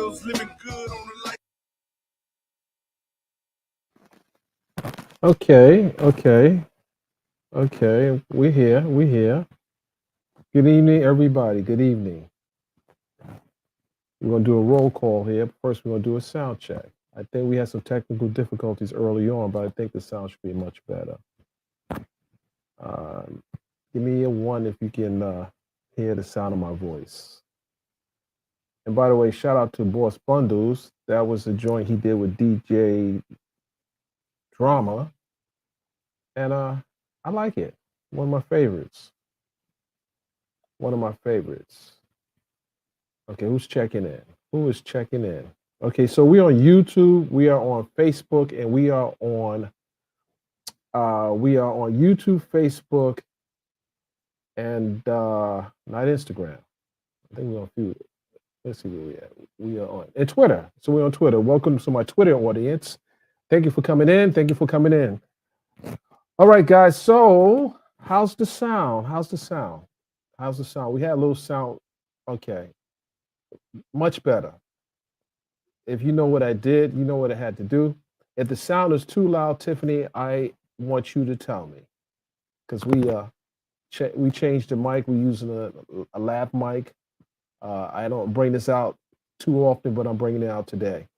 girls living good on the life. Okay. We're here. We're here. Good evening, everybody. Good evening. We're going to do a roll call here. First, we're going to do a sound check. I think we had some technical difficulties early on, but I think the sound should be much better. Um, Give me a one if you can hear the sound of my voice. And by the way, shout out to Boss Bundles. That was a joint he did with DJ Drama. And I like it. One of my favorites. One of my favorites. Okay, who's checking in? Who is checking in? Okay, so we're on YouTube, we are on Facebook, and we are on YouTube, Facebook, and not Instagram. I think we're on a few. Let's see where we at. We are on and Twitter. So we're on Twitter. Welcome to my Twitter audience. Thank you for coming in. Thank you for coming in. All right, guys. So how's the sound? How's the sound? How's the sound? We had a little sound. Okay, much better. If you know what I did, you know what I had to do. If the sound is too loud, Tiffany, I want you to tell me because we changed the mic. We're using a lav mic. I don't bring this out too often, but I'm bringing it out today.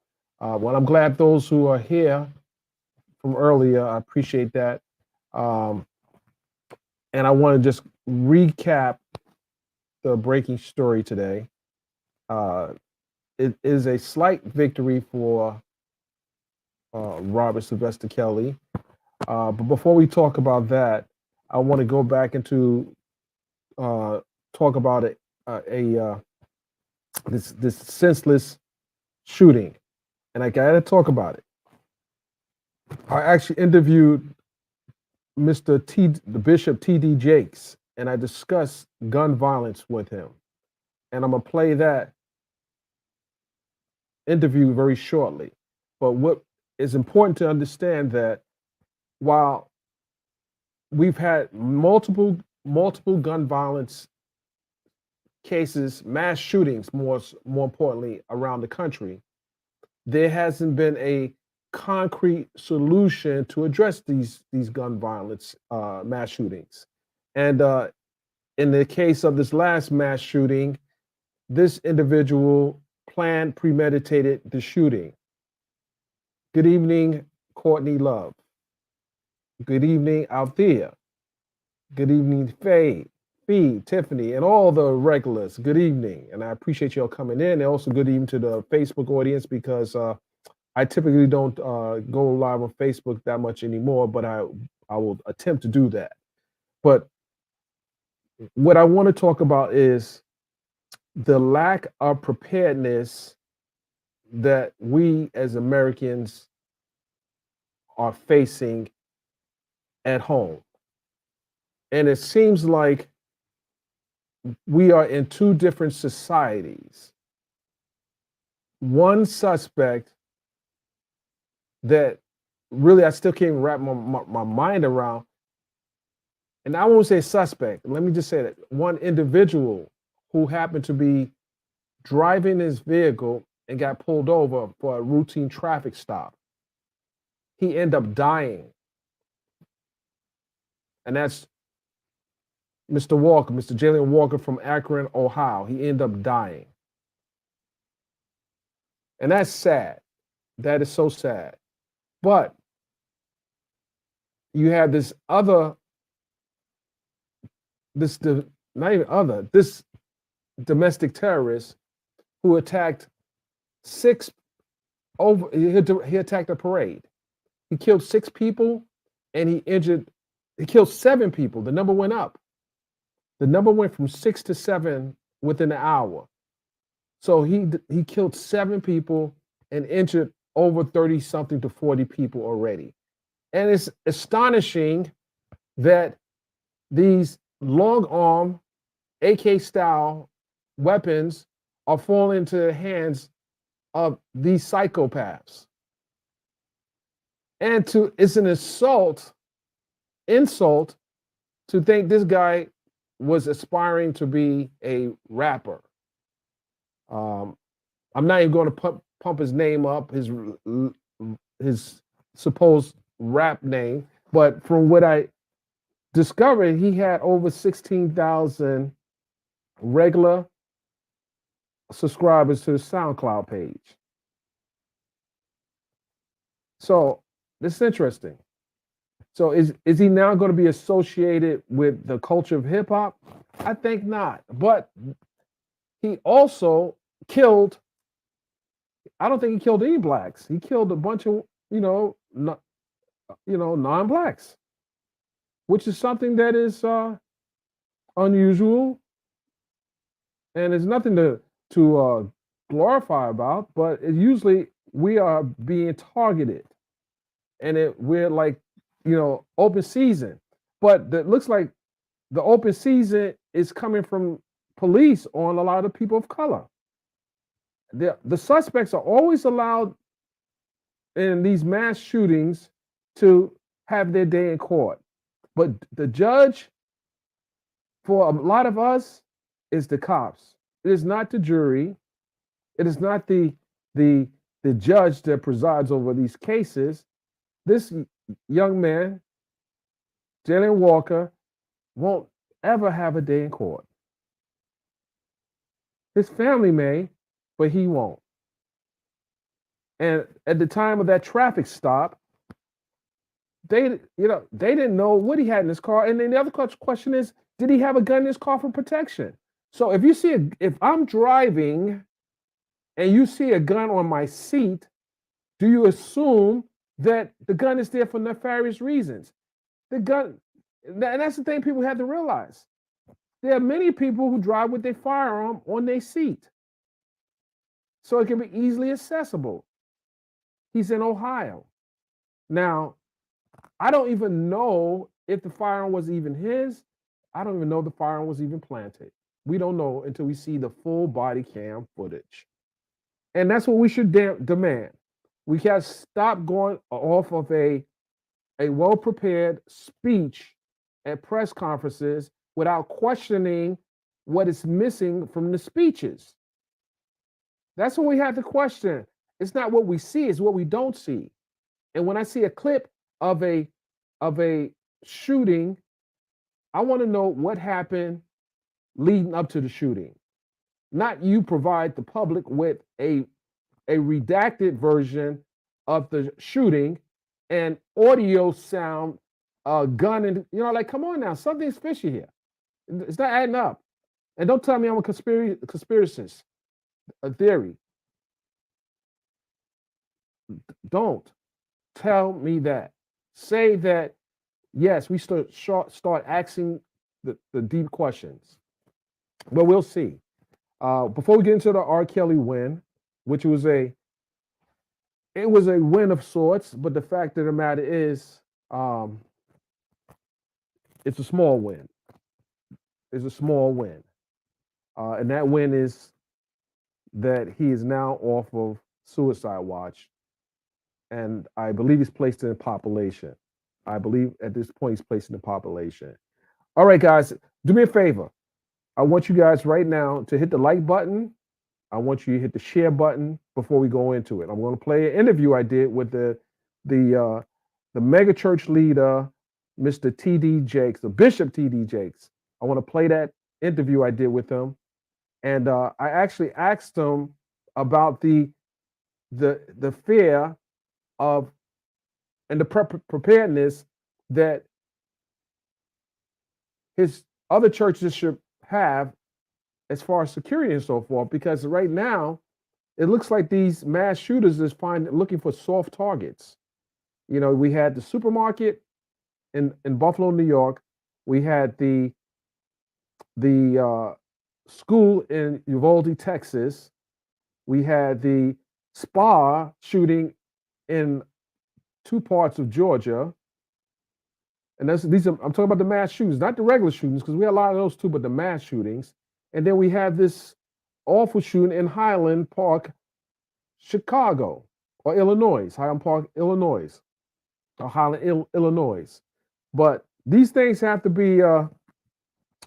Well, I'm glad those who are here from earlier. I appreciate that. Um, and I want to just recap the breaking story today. It is a slight victory for Robert Sylvester Kelly. But before we talk about that, I want to go back into talk about this senseless shooting, and I got to talk about it. I actually interviewed the Bishop T.D. Jakes, and I discussed gun violence with him, and I'm gonna play that interview very shortly. But what is important to understand that while we've had multiple gun violence cases, mass shootings, more importantly, around the country, there hasn't been a concrete solution to address these gun violence mass shootings. And in the case of this last mass shooting, this individual planned, premeditated the shooting. Good evening, Courtney Love. Good evening, Althea. Good evening, Faye, Fee, Tiffany, and all the regulars. Good evening, and I appreciate y'all coming in. And also, good evening to the Facebook audience because I typically don't go live on Facebook that much anymore, but I will attempt to do that. But what I want to talk about is the lack of preparedness that we as Americans are facing at home. And it seems like we are in two different societies. One suspect that really I still can't wrap my mind around, and I won't say suspect, let me just say that one individual who happened to be driving his vehicle and got pulled over for a routine traffic stop. He ended up dying. And that's Mr. Walker, Mr. Jalen Walker from Akron, Ohio. He ended up dying. And that's sad. That is so sad. But you have this domestic terrorist who attacked he attacked a parade. He killed 6 people and he killed 7 people. The number went up. The number went from 6 to 7 within an hour. So he killed 7 people and injured over 30 something to 40 people already. And it's astonishing that these long arm AK style weapons are falling into the hands of these psychopaths. And it's an insult to think this guy was aspiring to be a rapper. I'm not even going to pump his name up, his supposed rap name, but from what I discovered, he had over 16,000 regular subscribers to the SoundCloud page. So this is interesting. So is he now going to be associated with the culture of hip hop? I think not. But he also killed. I don't think he killed any blacks. He killed a bunch of non-blacks, which is something that is unusual, and there's nothing to glorify about. But usually we are being targeted, and we're like open season. But it looks like the open season is coming from police on a lot of people of color. The suspects are always allowed in these mass shootings to have their day in court. But the judge for a lot of us is the cops. It is not the jury. It is not the judge that presides over these cases. This young man, Jayland Walker, won't ever have a day in court. His family may, but he won't. And at the time of that traffic stop, they didn't know what he had in his car. And then the other question is, did he have a gun in his car for protection? So if I'm driving and you see a gun on my seat, do you assume that the gun is there for nefarious reasons? The gun, and that's the thing people have to realize. There are many people who drive with their firearm on their seat, so it can be easily accessible. He's in Ohio. Now, I don't even know if the firearm was even his. I don't even know if the firearm was even planted. We don't know until we see the full body cam footage. And that's what we should demand. We can't stop going off of a well-prepared speech at press conferences without questioning what is missing from the speeches. That's what we have to question. It's not what we see, it's what we don't see. And when I see a clip of a shooting, I want to know what happened leading up to the shooting. Not you provide the public with a redacted version of the shooting and audio sound, gun, and like, come on now, something's fishy here. It's not adding up. And don't tell me I'm a conspiracist, a theory. Don't tell me that. Say that, yes, we start asking the deep questions. But we'll see. Before we get into the R. Kelly win, which was a win of sorts, but the fact of the matter is, it's a small win. It's a small win. And that win is that he is now off of suicide watch. And I believe he's placed in population. I believe at this point he's placed in the population. All right, guys, do me a favor. I want you guys right now to hit the like button. I want you to hit the share button before we go into it. I'm going to play an interview I did with the mega church leader, Mr. T.D. Jakes, the Bishop T.D. Jakes. I want to play that interview I did with him. And I actually asked him about the fear of and the preparedness that his other churches should have as far as security and so forth, because right now it looks like these mass shooters is looking for soft targets. We had the supermarket in Buffalo, New York. We had the school in Uvalde, Texas. We had the spa shooting in 2 parts of Georgia. And I'm talking about the mass shootings, not the regular shootings, because we had a lot of those too, but the mass shootings. And then we have this awful shooting in Highland Park, Chicago, or Illinois, Highland Park, Illinois, or Highland, Illinois. But these things have to be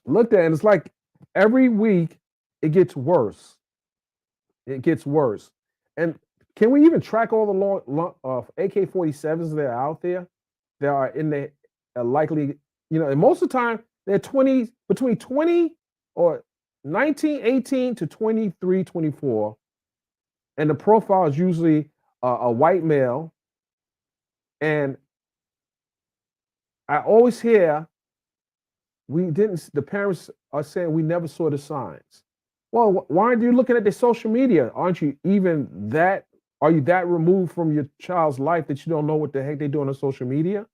looked at, and it's like every week it gets worse. it gets worse. And can we even track all the AK-47s that are out there that are in the likely, and most of the time they're between 20 or 19, 18 to 23, 24. And the profile is usually a white male. And I always hear the parents are saying we never saw the signs. Well, why aren't you looking at the social media? Aren't you are you that removed from your child's life that you don't know what the heck they're doing on social media?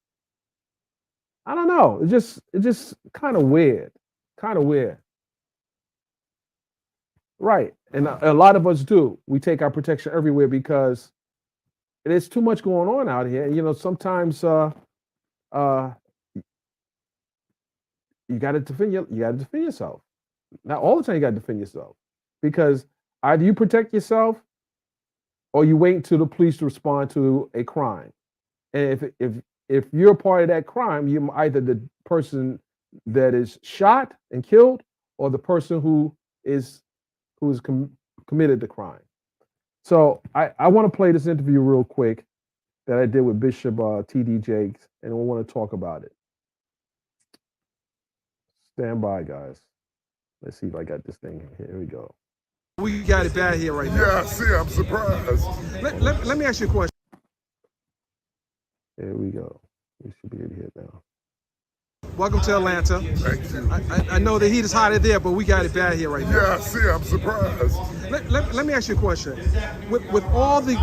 I don't know. It's just kind of weird. Kind of weird. Right. And a lot of us do. We take our protection everywhere because there's too much going on out here. Sometimes you got to defend yourself. Not all the time you got to defend yourself, because either you protect yourself or you wait until the police respond to a crime. And if you're a part of that crime, you're either the person that is shot and killed or the person who is committed the crime. So I want to play this interview real quick that I did with Bishop T.D. Jakes, and I want to talk about it. Stand by, guys. Let's see if I got this thing. Here we go. We got it bad here right now. Yeah, I see. I'm surprised. Let me ask you a question. Here we go. We should be in here now. Welcome to Atlanta. Thank you. I know the heat is hotter there, but we got it bad here right now. Yeah, I see. I'm surprised. Let me ask you a question. With all the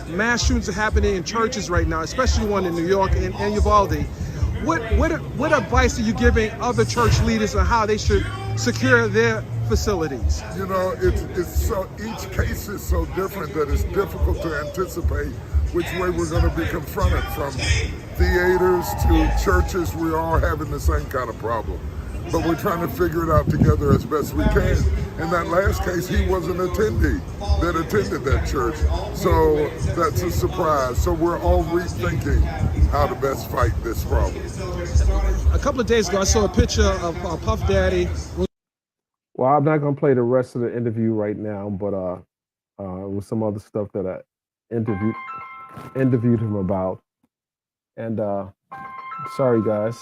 mass shootings happening in churches right now, especially one in New York and Uvalde, what advice are you giving other church leaders on how they should secure their facilities? It's so, each case is so different that it's difficult to anticipate which way we're going to be confronted. From theaters to churches, we're all having the same kind of problem. But we're trying to figure it out together as best we can. In that last case, he was an attendee that attended that church. So that's a surprise. So we're all rethinking how to best fight this problem. A couple of days ago, I saw a picture of Puff Daddy. Well, I'm not going to play the rest of the interview right now, but with some other stuff that I interviewed him about. And sorry, guys,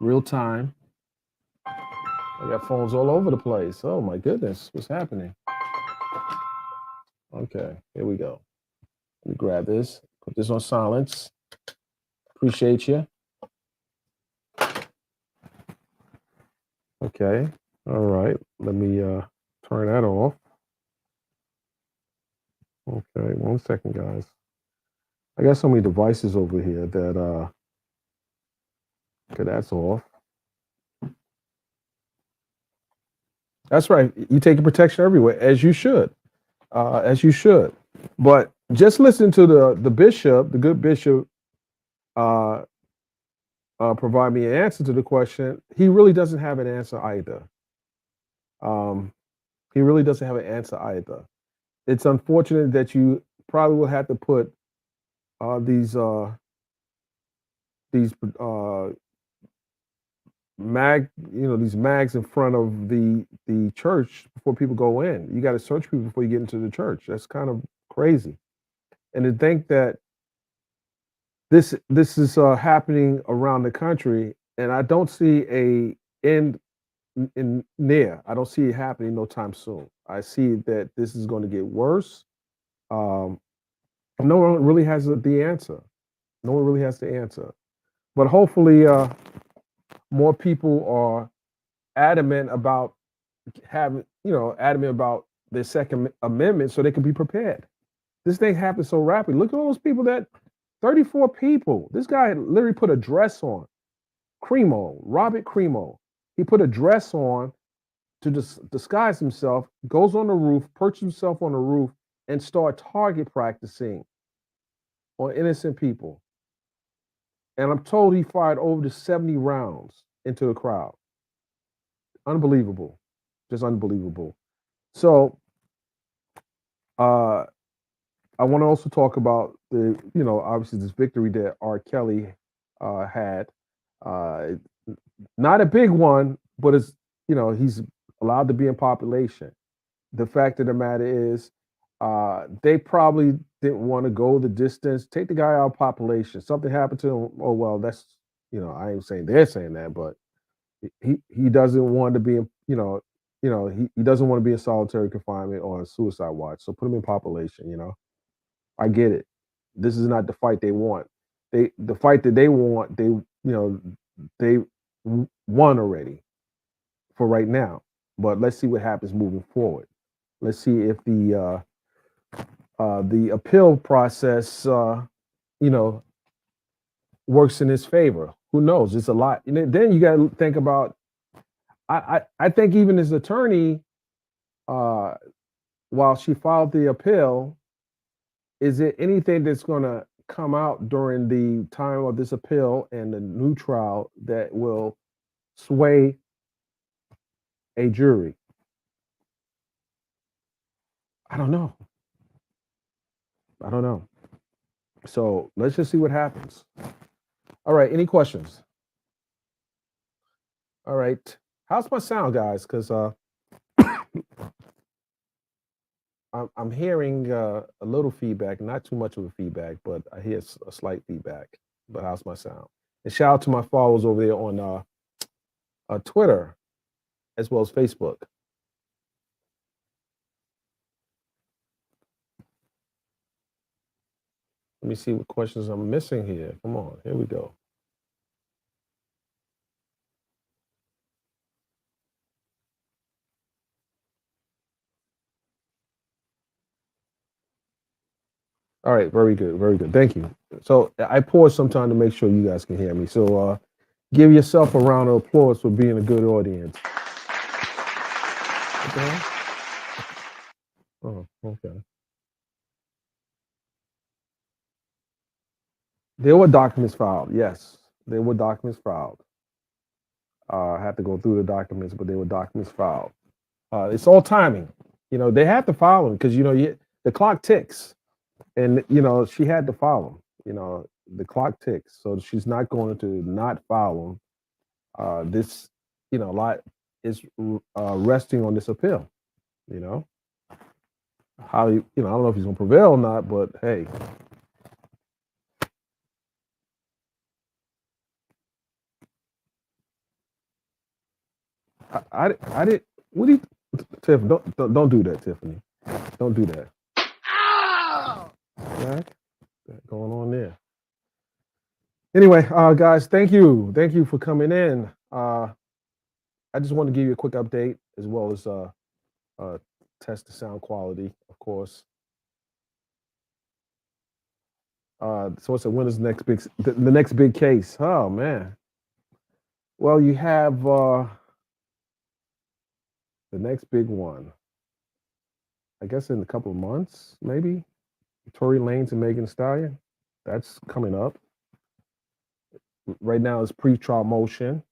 real time. I got phones all over the place. Oh my goodness, what's happening? Okay, here we go. Let me grab this, put this on silence. Appreciate you. Okay, all right. Let me turn that off. Okay, 1 second, guys. I got so many devices over here that okay, that's off. That's right. You take your protection everywhere, as you should. But just listen to the bishop, the good bishop, provide me an answer to the question. He really doesn't have an answer either. He really doesn't have an answer either. It's unfortunate that you probably will have to put these mags in front of the church before people go in. You got to search people before you get into the church. That's kind of crazy. And to think that this is happening around the country, and I don't see a end in near. I don't see it happening no time soon. I see that this is going to get worse. No one really has the answer. No one really has the answer. But hopefully, more people are adamant about the Second Amendment so they can be prepared. This thing happened so rapidly. Look at all those people 34 people. This guy literally put a dress on. Robert Crimo. He put a dress on to disguise himself, goes on the roof, perches himself on the roof, and start target practicing on innocent people. And I'm told he fired over 70 rounds into the crowd. Unbelievable. Just unbelievable. So I want to also talk about obviously this victory that R. Kelly had. Not a big one, but he's allowed to be in population. the fact of the matter is, they probably didn't want to go the distance. Take the guy out of population. Something happened to him. Oh well, that's I ain't saying they're saying that, but he doesn't want to be in, he doesn't want to be in solitary confinement or suicide watch. So put him in population. I get it. This is not the fight they want. The fight that they want, they won already for right now. But let's see what happens moving forward. Let's see if the appeal process, you know, works in his favor. Who knows? It's a lot. And then you got to think about. I think even his attorney, uh, while she filed the appeal, is it anything that's going to come out during the time of this appeal and the new trial that will sway a jury? I don't know. I don't know. So let's just see what happens. All right. Any questions? All right. How's my sound, guys? Because I'm hearing a little feedback, not too much of a feedback, but I hear a slight feedback. But how's my sound? And shout out to my followers over there on Twitter as well as Facebook. Let me see what questions I'm missing here. Come on, here we go. All right, very good, very good. Thank you. So I paused some time to make sure you guys can hear me. So give yourself a round of applause for being a good audience. What the hell? Oh, okay. There were documents filed. Yes, there were documents filed. I had to go through the documents, but there were documents filed. It's all timing. They have to file them because the clock ticks, and she had to file them. The clock ticks, so she's not going to not file them. This, a lot is resting on this appeal. How I don't know if he's going to prevail or not, but hey. I did. What do you, Tiff? Don't do that, Tiffany. Don't do that. Right? What's going on there? Anyway, guys, thank you for coming in. I just want to give you a quick update as well as test the sound quality, of course. So what's when is the next big case? Oh man. Well, you have the next big one. I guess in a couple of months, maybe. Tory Lanez and Megan Thee Stallion. That's coming up. Right now it's pre-trial motion.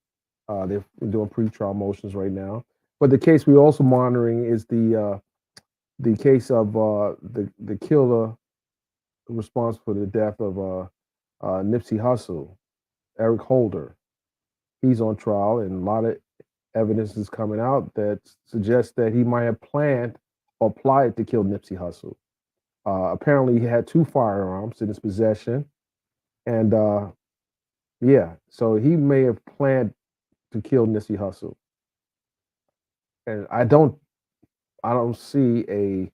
They're doing pre-trial motions right now. But the case we're also monitoring is the case of the killer responsible for the death of Nipsey Hussle, Eric Holder. He's on trial, and a lot of evidence is coming out that suggests that he might have planned or plotted to kill Nipsey Hussle. Apparently, he had 2 firearms in his possession, and so he may have planned to kill Nipsey Hussle. And I don't see a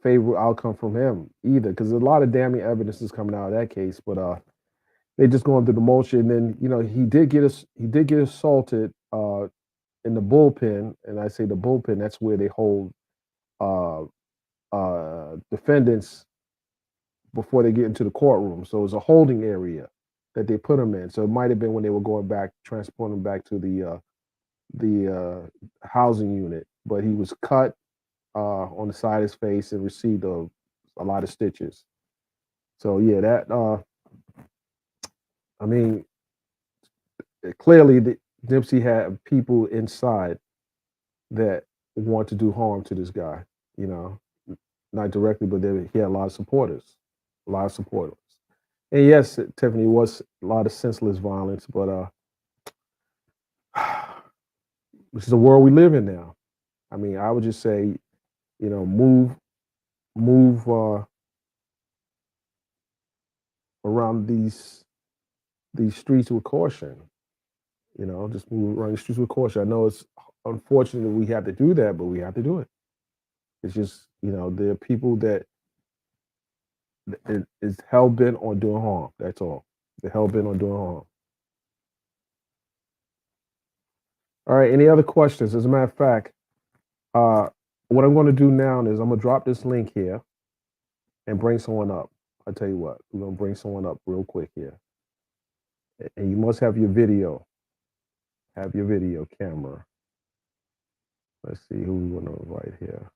favorable outcome from him either, because a lot of damning evidence is coming out of that case. But they just going through the motion. And then he did get assaulted in the bullpen, and I say the bullpen. That's where they hold defendants before they get into the courtroom. So it's a holding area that they put him in. So it might have been when they were going back, transporting him back to the housing unit. But he was cut on the side of his face and received a lot of stitches. So yeah, that I mean, clearly Nipsey had people inside that want to do harm to this guy. Not directly, but he had a lot of supporters. And yes, Tiffany, was a lot of senseless violence, but this is the world we live in now. I mean, I would just say, move around these streets with caution. Just move around the streets with caution. I know it's unfortunate that we have to do that, but we have to do it. It's just, there are people that is hell bent on doing harm. That's all. They're hell bent on doing harm. All right. Any other questions? As a matter of fact, what I'm going to do now is I'm going to drop this link here and bring someone up. I'll tell you what, we're going to bring someone up real quick here. And you must have your video. Have your video camera. Let's see who we want to invite here.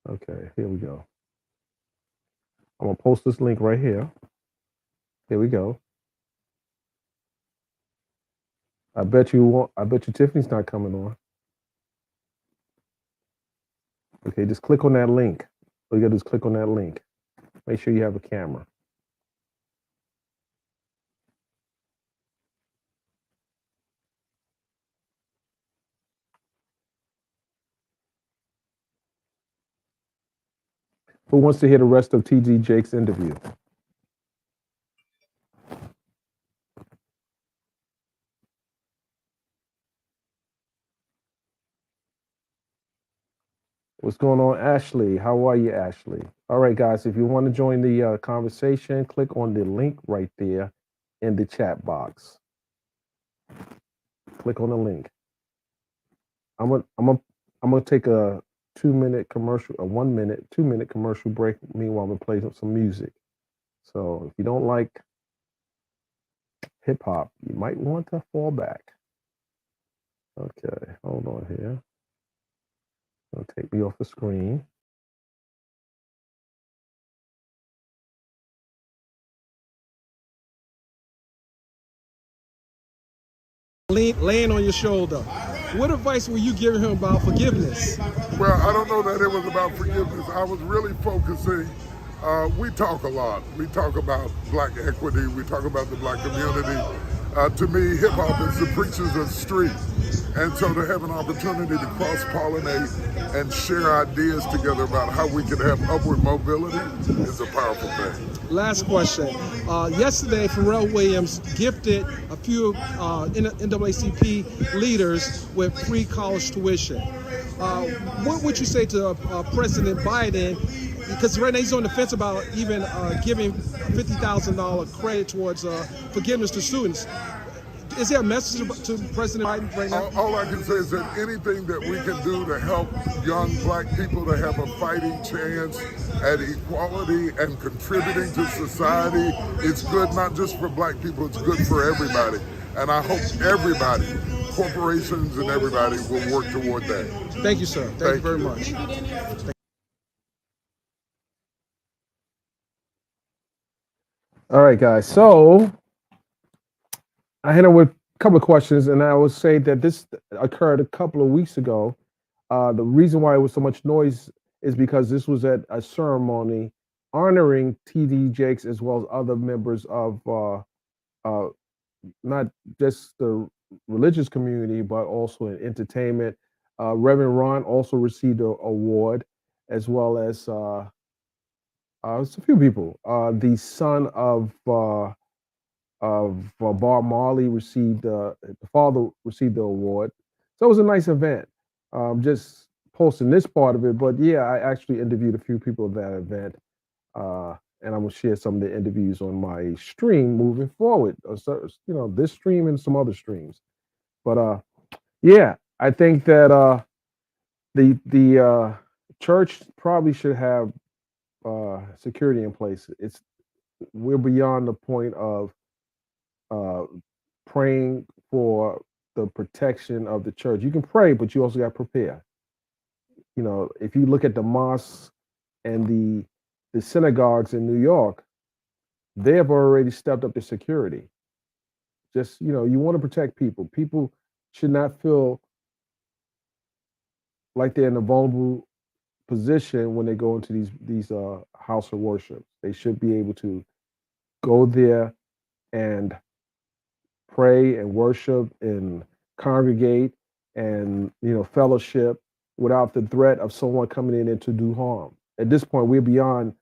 Okay, here we go. I'm going to post this link right here. Here we go. I bet you Tiffany's not coming on. Okay, just click on that link. All you gotta do is click on that link. Make sure you have a camera. Who wants to hear the rest of TD Jake's interview? What's going on, Ashley? How are you, Ashley? All right, guys, if you want to join the conversation, click on the link right there in the chat box. Click on the link. I'm gonna take a 2-minute commercial, a 1-minute, 2-minute commercial break. Meanwhile, I'm gonna play some music. So if you don't like hip hop, you might want to fall back. Okay, hold on here. It'll take me off the screen. Laying on your shoulder. What advice were you giving him about forgiveness? Well, I don't know that it was about forgiveness. I was really focusing. We talk a lot. We talk about black equity. We talk about the black community. To me, hip hop is the preachers of the street. And so to have an opportunity to cross-pollinate and share ideas together about how we can have upward mobility is a powerful thing. Last question. Yesterday, Pharrell Williams gifted a few NAACP leaders with free college tuition. What would you say to President Biden? Because right now he's on the fence about even giving $50,000 credit towards forgiveness to students. Is there a message to President Biden right now? All I can say is that anything that we can do to help young black people to have a fighting chance at equality and contributing to society, it's good not just for black people, it's good for everybody. And I hope everybody, corporations and everybody, will work toward that. Thank you, sir. Thank you very much. All right, guys. So I hit him with a couple of questions, and I would say that this occurred a couple of weeks ago. The reason why it was so much noise is because this was at a ceremony honoring TD Jakes as well as other members of not just the religious community, but also in entertainment. Reverend Ron also received an award, as well as it's a few people. The son of Bob Marley received the father received the award. So it was a nice event. Just posting this part of it, but yeah, I actually interviewed a few people at that event, and I'm gonna share some of the interviews on my stream moving forward. So, this stream and some other streams. But yeah, I think that the church probably should have security in place. We're beyond the point of praying for the protection of the church. You can pray, but you also got to prepare. If you look at the mosques and the synagogues in New York, they have already stepped up their security. Just, you want to protect people. People should not feel like they're in a vulnerable position when they go into these house of worship. They should be able to go there and pray and worship and congregate and fellowship without the threat of someone coming in and to do harm. At this point, we're beyond.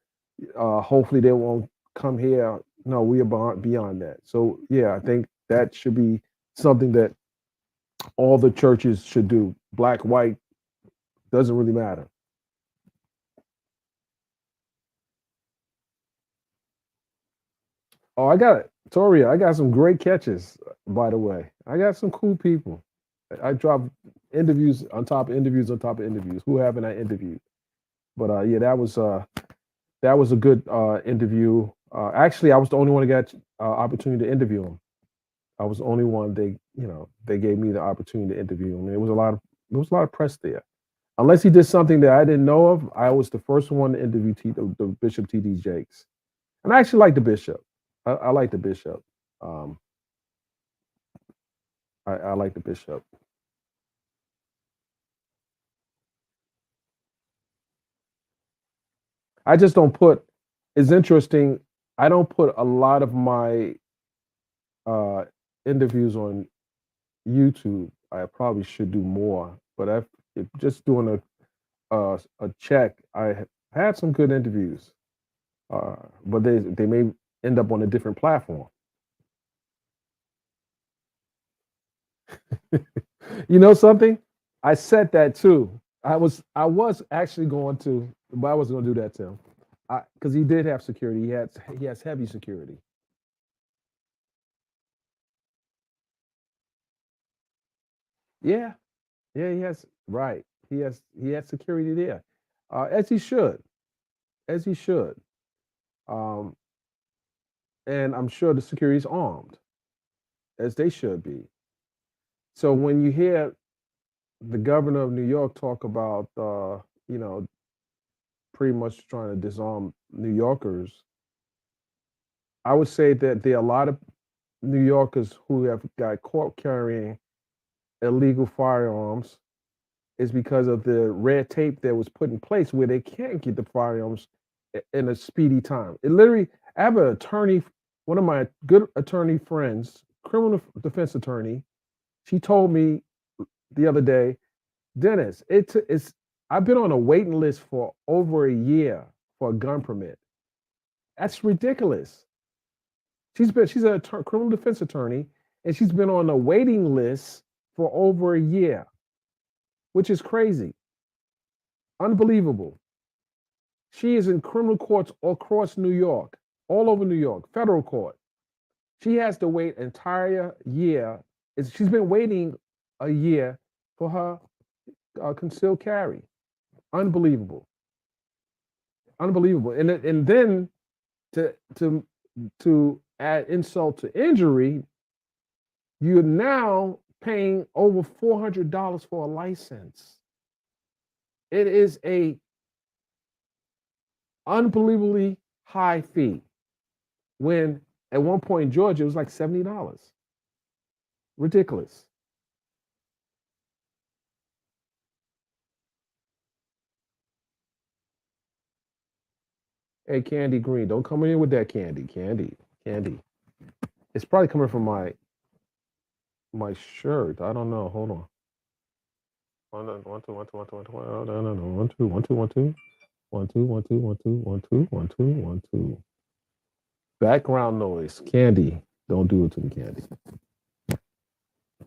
Hopefully, they won't come here. No, we are beyond that. So yeah, I think that should be something that all the churches should do. Black, white, doesn't really matter. Oh, I got it. Toria, I got some great catches, by the way. I got some cool people. I drop interviews on top of interviews on top of interviews. Who haven't I interviewed? But yeah, that was a good interview. Actually, I was the only one that got opportunity to interview him. I was the only one they gave me the opportunity to interview him. There was a lot of press there. Unless he did something that I didn't know of, I was the first one to interview the Bishop T.D. Jakes, and I actually like the bishop. I like the bishop. I like the bishop. I just don't put. It's interesting. I don't put a lot of my interviews on YouTube. I probably should do more, but just doing a check. I had some good interviews, but they may end up on a different platform. You know something? I said that too. I was actually going to, but I wasn't going to do that to him, because he did have security. He has heavy security. Yeah, yeah, he has, right. He has security there, as he should, as he should. Um, and I'm sure the security is armed, as they should be. So when you hear the governor of New York talk about, you know, pretty much trying to disarm New Yorkers, I would say that there are a lot of New Yorkers who have got caught carrying illegal firearms is because of the red tape that was put in place where they can't get the firearms in a speedy time. It literally, I have an attorney, one of my good attorney friends, criminal defense attorney. She told me the other day, Dennis, I've been on a waiting list for over a year for a gun permit. That's ridiculous. She's a criminal defense attorney, and she's been on a waiting list for over a year, which is crazy, unbelievable. She is in criminal courts all across New York, all over New York, federal court. She has to wait an entire year. She's been waiting a year for her concealed carry. Unbelievable, unbelievable. And then to add insult to injury, you're now paying over $400 for a license. It is a unbelievably high fee. When at one point in Georgia it was like $70. Ridiculous. Hey, Candy Green, don't come in with that candy. Candy. It's probably coming from my shirt. I don't know. Hold on. One, two, one, two, one, two, one, two. No. 1, 2, 1, 2, 1, 2. 1, 2, 1, 2, 1, 2, 1, 2, 1, 2, 1, 2. Background noise. Candy. Don't do it to me, Candy.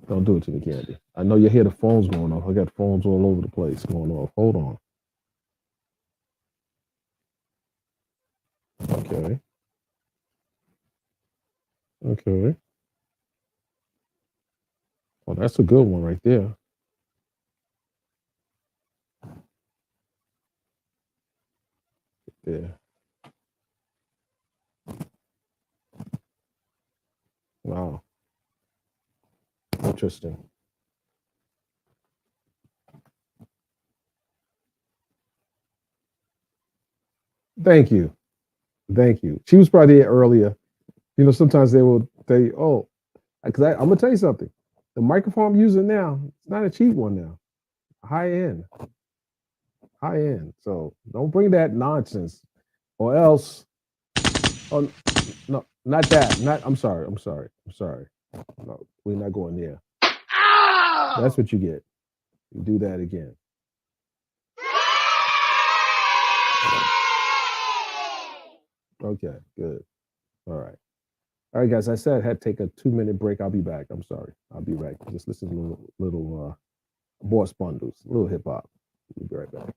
Don't do it to me, Candy. I know you hear the phones going off. I got phones all over the place going off. Hold on. Okay. Okay. Oh, that's a good one right there. Yeah. Wow. Interesting. Thank you. Thank you. She was probably there earlier. You know, sometimes they will say, oh, because I'm gonna tell you something. The microphone I'm using now, it's not a cheap one now. High end. High end. So don't bring that nonsense. Or else, oh no, not that. I'm sorry. No, we're not going there. That's what you get. Do that again. Okay, good. All right. All right, guys. I said I had to take a 2-minute break. I'll be back. I'm sorry. I'll be back. Just listen to little Boss Bundles, a little hip hop. We'll be right back.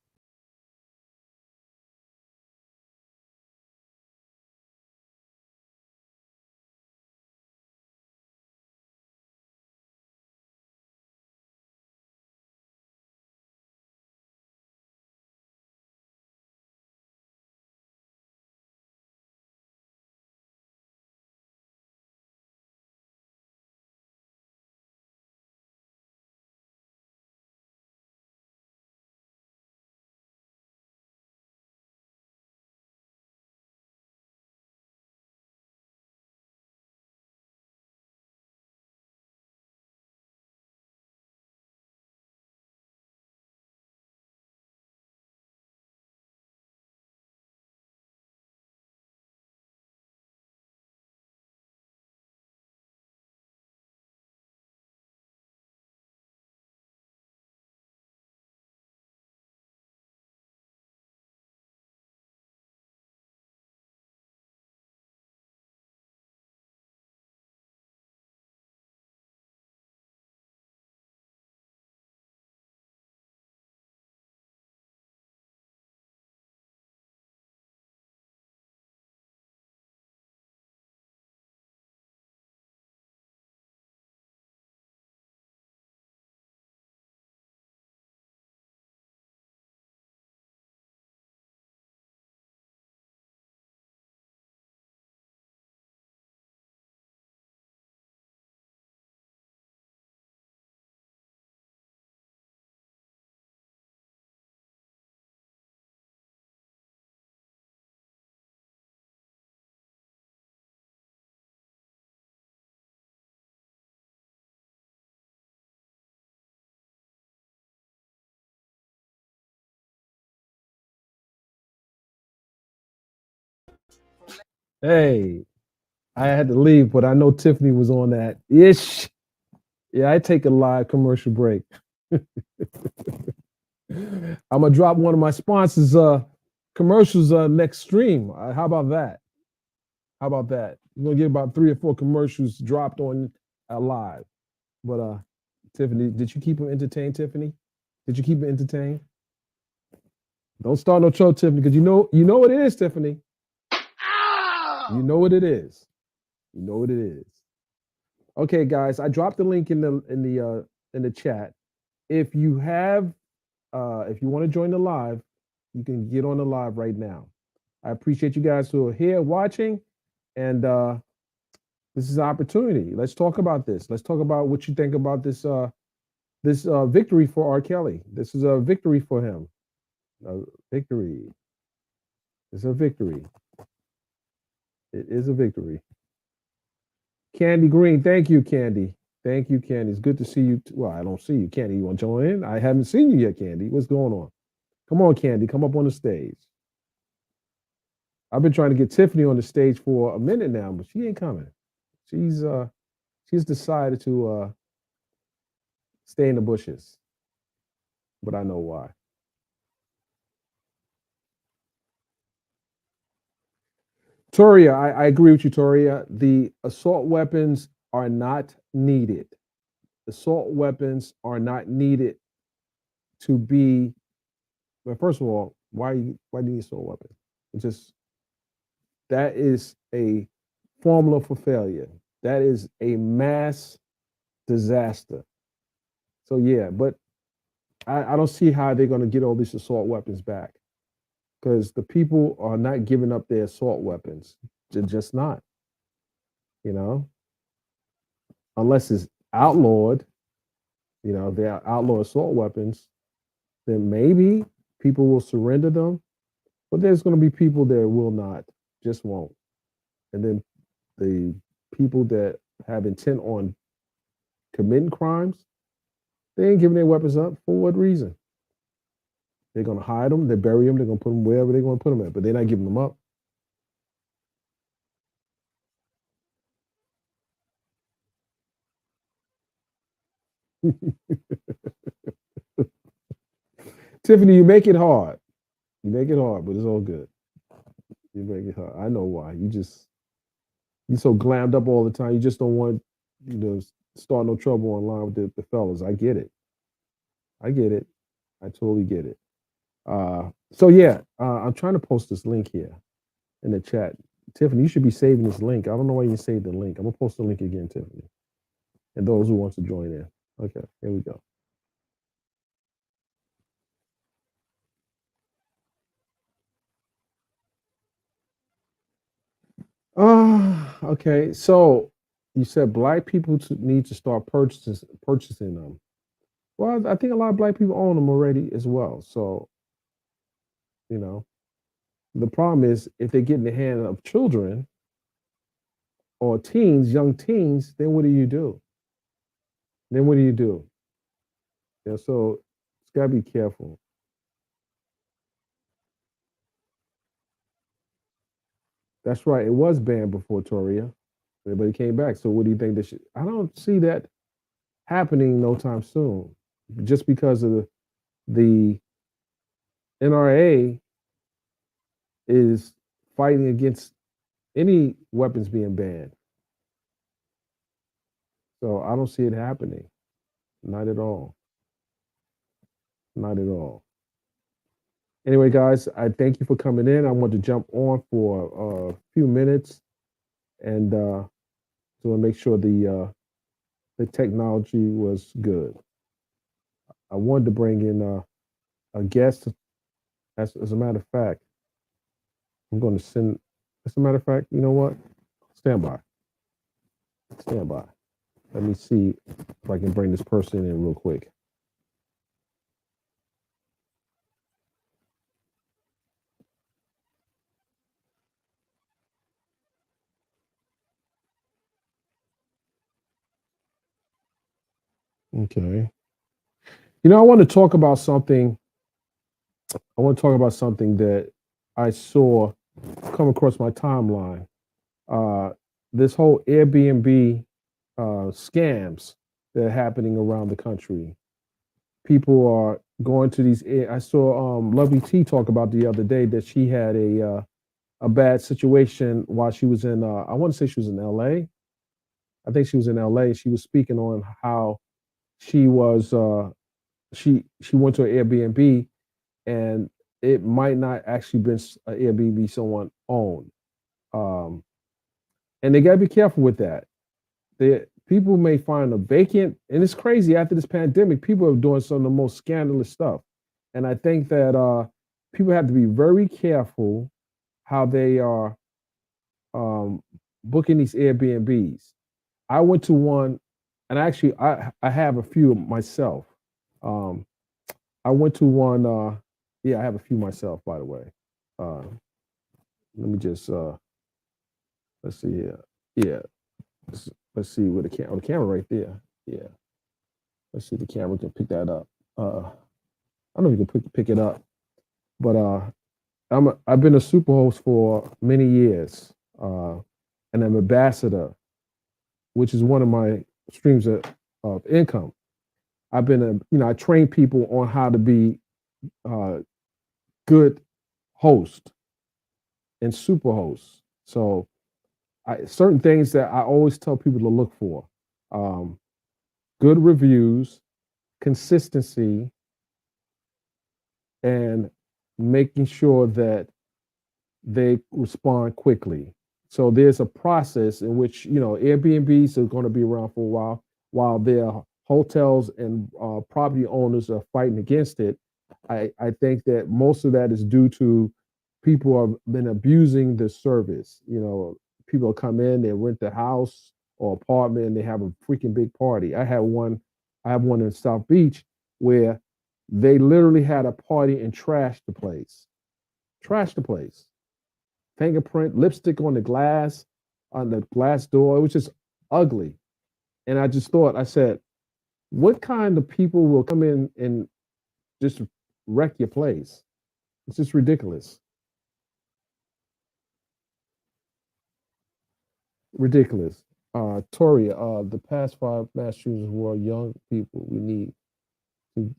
Hey, I had to leave, but I know Tiffany was on that ish. Yeah, I take a live commercial break. I'm gonna drop one of my sponsors' commercials next stream. How about that? How about that? We're gonna get about 3 or 4 commercials dropped on live. But Tiffany, did you keep them entertained, Tiffany? Did you keep it entertained? Don't start no trouble, Tiffany, because you know what it is, Tiffany. You know what it is. You know what it is. Okay, guys, I dropped the link in the chat. If you have if you want to join the live, you can get on the live right now. I appreciate you guys who are here watching, and this is an opportunity. Let's talk about this. Let's talk about what you think about this victory for R. Kelly. This is a victory for him. A victory. It's a victory. It is a victory. Candy Green, thank you, Candy. Thank you, Candy. It's good to see you. Well, I don't see you, Candy. You want to join in? I haven't seen you yet, Candy. What's going on? Come on, Candy. Come up on the stage. I've been trying to get Tiffany on the stage for a minute now, but she ain't coming. She's decided to stay in the bushes. But I know why. Toria, I agree with you, Toria. The assault weapons are not needed. Assault weapons are not needed to be. Well, first of all, why do you need assault weapon? It's just that is a formula for failure. That is a mass disaster. So yeah, but I don't see how they're going to get all these assault weapons back because the people are not giving up their assault weapons. They're just not, you know, unless it's outlawed. You know, they are outlaw assault weapons, then maybe people will surrender them. But there's going to be people that will not, just won't. And then the people that have intent on committing crimes, they ain't giving their weapons up for what reason? They're going to hide them, they bury them, they're going to put them wherever they're going to put them at, but they're not giving them up. Tiffany, you make it hard. You make it hard, but it's all good. You make it hard. I know why. You so glammed up all the time. You just don't want start no trouble online with the fellas. I get it. I get it. I totally get it. So yeah, I'm trying to post this link here in the chat. Tiffany, you should be saving this link. I don't know why you saved the link. I'm gonna post the link again, Tiffany, and those who want to join in. Okay, here we go. Okay. So you said black people need to start purchasing them. Well, I think a lot of black people own them already as well. So you know, the problem is if they get in the hand of children or teens, young teens, then what do you do? Then what do you do? Yeah, so it's gotta be careful. That's right. It was banned before Toria, but it came back. So what do you think this should? I don't see that happening no time soon, just because of the NRA is fighting against any weapons being banned. So I don't see it happening. Not at all. Not at all. Anyway, guys, I thank you for coming in. I want to jump on for a few minutes and to make sure the technology was good. I wanted to bring in a guest. As a matter of fact, I'm going to send. As a matter of fact, you know what? Stand by. Stand by. Let me see if I can bring this person in real quick. Okay. I want to talk about something. I want to talk about something that I saw come across my timeline. Uh, this whole Airbnb scams that are happening around the country. People are going to these. I saw Lovely T talk about the other day that she had a bad situation while she was in. I want to say she was in L.A. I think she was in L.A. She was speaking on how she was. She went to an Airbnb and it might not actually been an Airbnb someone owned. Um, and they got to be careful with that. People may find a vacant, and it's crazy after this pandemic, people are doing some of the most scandalous stuff. And I think that people have to be very careful how they are booking these Airbnbs. I went to one, and actually, I have a few myself. Um, I went to one. Yeah, I have a few myself, by the way. Uh, Let me just let's see here. Yeah, let's see with the camera right there. Yeah, let's see if the camera can pick that up. I don't know if you can pick it up, but I've been a superhost for many years, and I'm ambassador, which is one of my streams of income. I've been I train people on how to be good host and super hosts. So certain things that I always tell people to look for: good reviews, consistency, and making sure that they respond quickly. So there's a process in which Airbnbs are going to be around for a while their hotels and property owners are fighting against it. I think that most of that is due to people have been abusing the service. People come in, they rent the house or apartment, and they have a freaking big party. I have one in South Beach where they literally had a party and trashed the place. Trashed the place. Fingerprint, lipstick on the glass door. It was just ugly. And I said, what kind of people will come in and just wreck your place? It's just ridiculous. Ridiculous. Tori, the past 5 mass shooters were young people. We need to.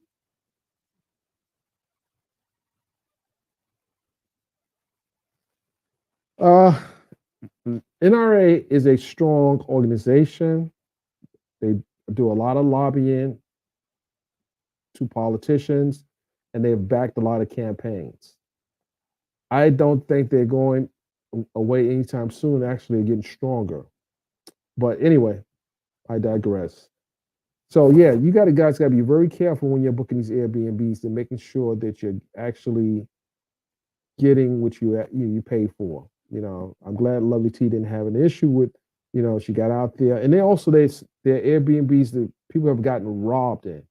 Uh, NRA is a strong organization. They do a lot of lobbying to politicians, and they've backed a lot of campaigns. I don't think they're going away anytime soon. Actually, they're getting stronger. But anyway, I digress. So yeah, you got to guys got to be very careful when you're booking these Airbnbs and making sure that you're actually getting what you pay for. You know, I'm glad Lovely T didn't have an issue with, she got out there, and they also they're Airbnbs that people have gotten robbed in.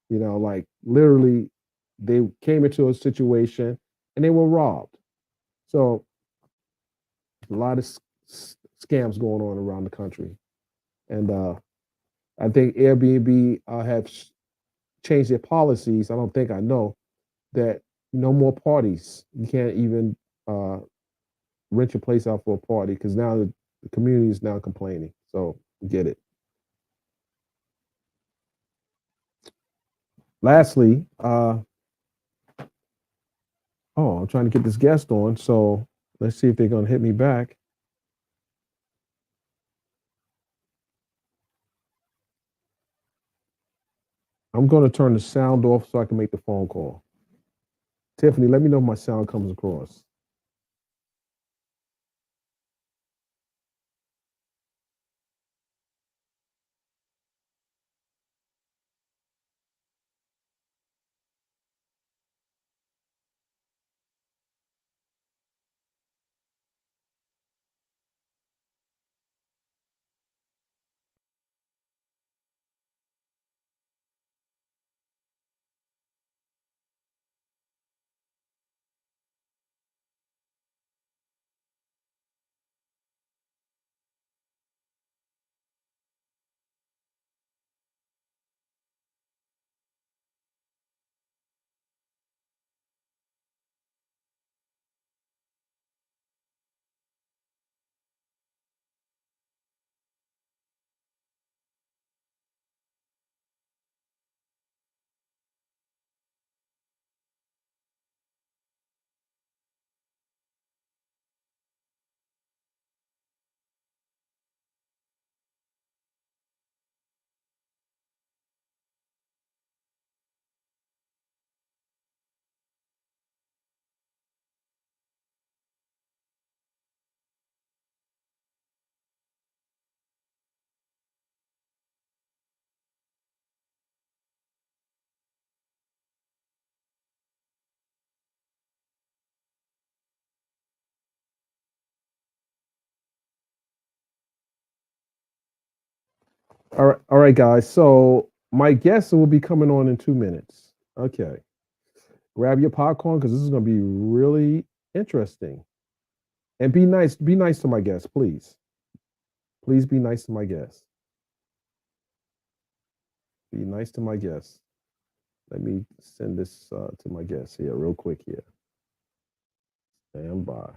Like literally, they came into a situation and they were robbed. So a lot of scams going on around the country, and I think Airbnb have changed their policies. I don't think I know that no more parties. You can't even uh, rent your place out for a party because now the community is now complaining. So get it. Lastly, I'm trying to get this guest on. So let's see if they're going to hit me back. I'm going to turn the sound off so I can make the phone call. Tiffany, let me know if my sound comes across. All right, guys. So my guest will be coming on in 2 minutes. Okay. Grab your popcorn because this is going to be really interesting. And be nice. Be nice to my guest, please. Please be nice to my guest. Be nice to my guest. Let me send this to my guest here real quick here. Stand by.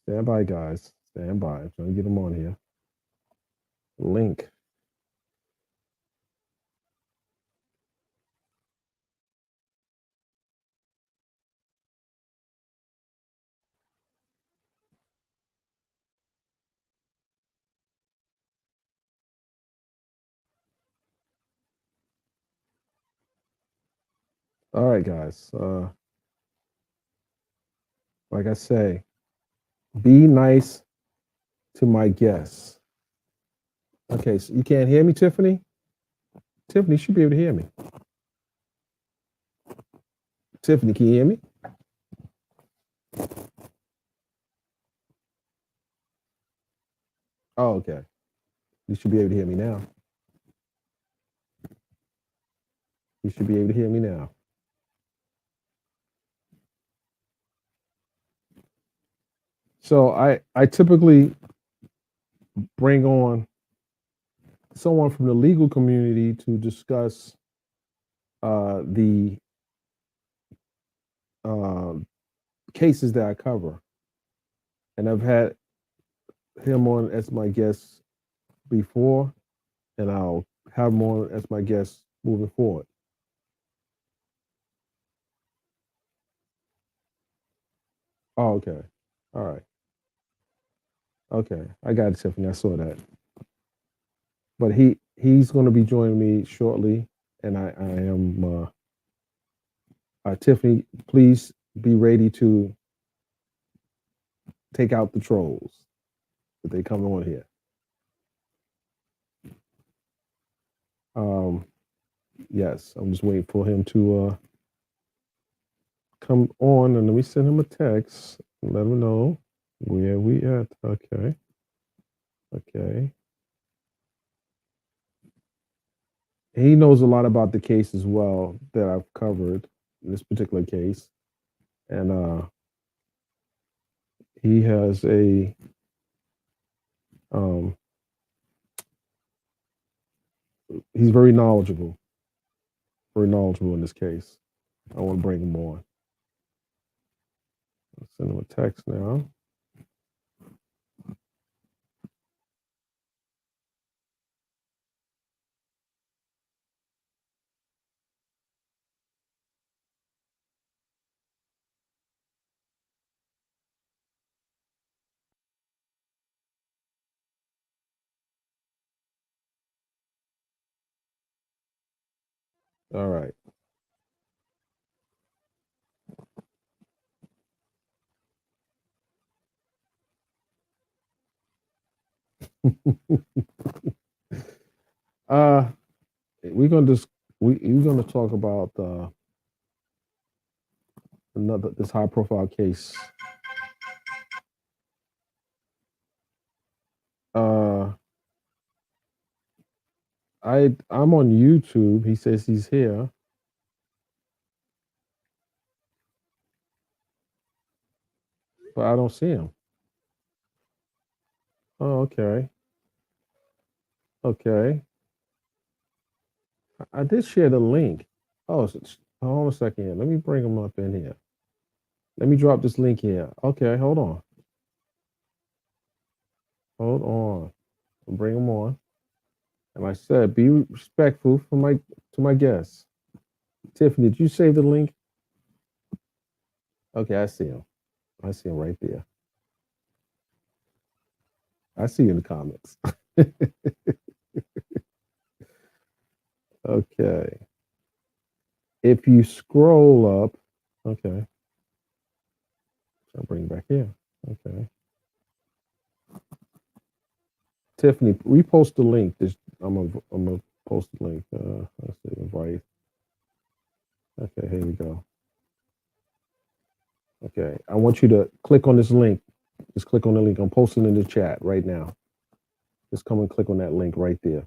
Stand by, guys. Stand by. I'm trying to get them on here. Link. All right, guys. Like I say, be nice to my guests. Okay, so you can't hear me, Tiffany? Tiffany, you should be able to hear me. Tiffany, can you hear me? Oh, okay. You should be able to hear me now. You should be able to hear me now. So I typically bring on someone from the legal community to discuss the cases that I cover, and I've had him on as my guest before, and I'll have him on as my guest moving forward. Oh, okay. All right. Okay. I got it, Tiffany. I saw that. But he's going to be joining me shortly, and I am Tiffany. Please be ready to take out the trolls if they come on here. Yes, I'm just waiting for him to come on, and let me send him a text and let him know where we at. Okay. Okay. He knows a lot about the case as well that I've covered in this particular case. And he has a he's very knowledgeable in this case. I want to bring him on. I'll send him a text now. All right. We're gonna talk about this high profile case. I'm on YouTube. He says he's here. But I don't see him. Oh, okay. Okay. I did share the link. Oh, hold on a second here. Let me bring him up in here. Let me drop this link here. Okay, hold on. Hold on. I'll bring him on. And I said, be respectful to my guests. Tiffany, did you save the link? Okay, I see him. I see him right there. I see you in the comments. Okay. If you scroll up, okay. I'll bring it back here. Okay. Tiffany, repost the link. I'm gonna post the link. Let's see, invite. Okay, here we go. Okay, I want you to click on this link. Just click on the link. I'm posting in the chat right now. Just come and click on that link right there.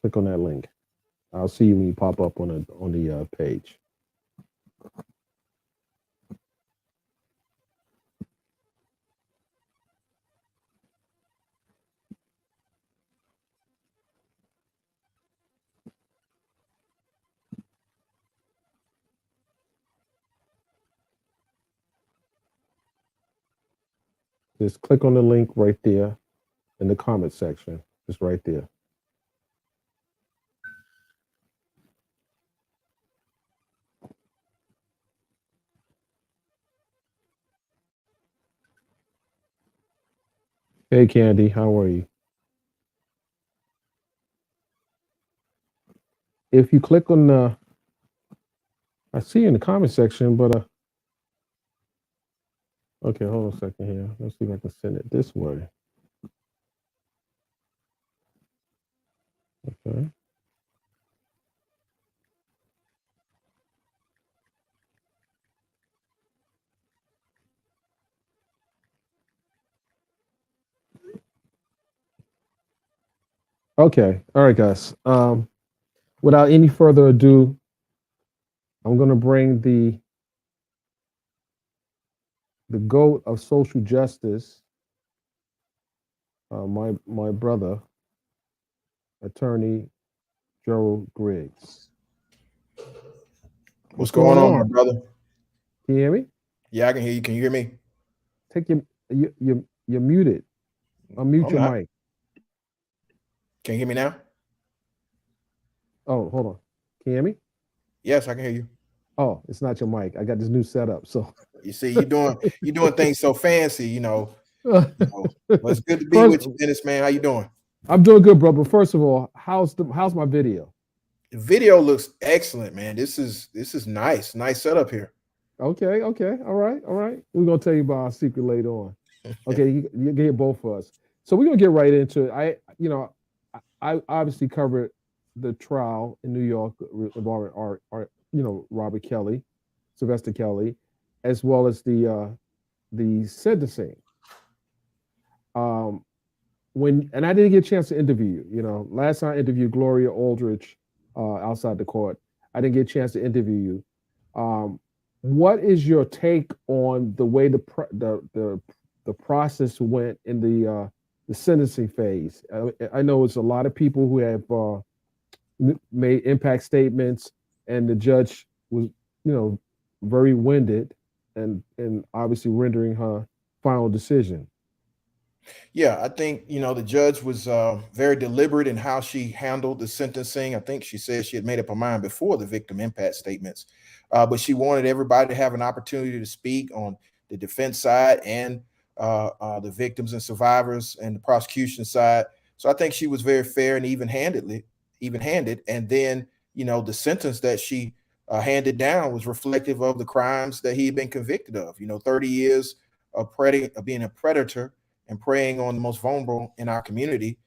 Click on that link. I'll see you when you pop up on the page. Just click on the link right there in the comment section. Just right there. Hey, Candy, how are you? If you click on the, I see you in the comment section, but okay, hold on a second here. Let's see if I can send it this way. Okay. Okay. All right, guys. Without any further ado, I'm going to bring the GOAT of social justice, my brother, Attorney Gerald Griggs. What's going on, my brother? Can you hear me? Yeah, I can hear you. Can you hear me? Take you're muted. Unmute I'm your not. mic. Can you hear me now? Oh, hold on. Can you hear me? Yes, I can hear you. Oh, it's not your mic. I got this new setup. So You see, you're doing things so fancy, But it's good to be first, with you, Dennis, man. How you doing? I'm doing good, bro. But first of all, how's my video? The video looks excellent, man. This is nice. Nice setup here. Okay, okay, all right, all right. We're gonna tell you about our secret later on. Okay, you get both of us. So we're gonna get right into it. I obviously covered the trial in New York involving Robert Kelly, Sylvester Kelly, as well as the sentencing. And I didn't get a chance to interview you. Last time I interviewed Gloria Aldrich outside the court. I didn't get a chance to interview you. What is your take on the way the process went in the sentencing phase? I know it's a lot of people who have made impact statements, and the judge was, very winded, and obviously rendering her final decision. Yeah, I think the judge was very deliberate in how she handled the sentencing. I think she said she had made up her mind before the victim impact statements, but she wanted everybody to have an opportunity to speak on the defense side and the victims and survivors and the prosecution side. So I think she was very fair and even-handed. And then the sentence that she handed down was reflective of the crimes that he had been convicted of. 30 years of being a predator and preying on the most vulnerable in our community,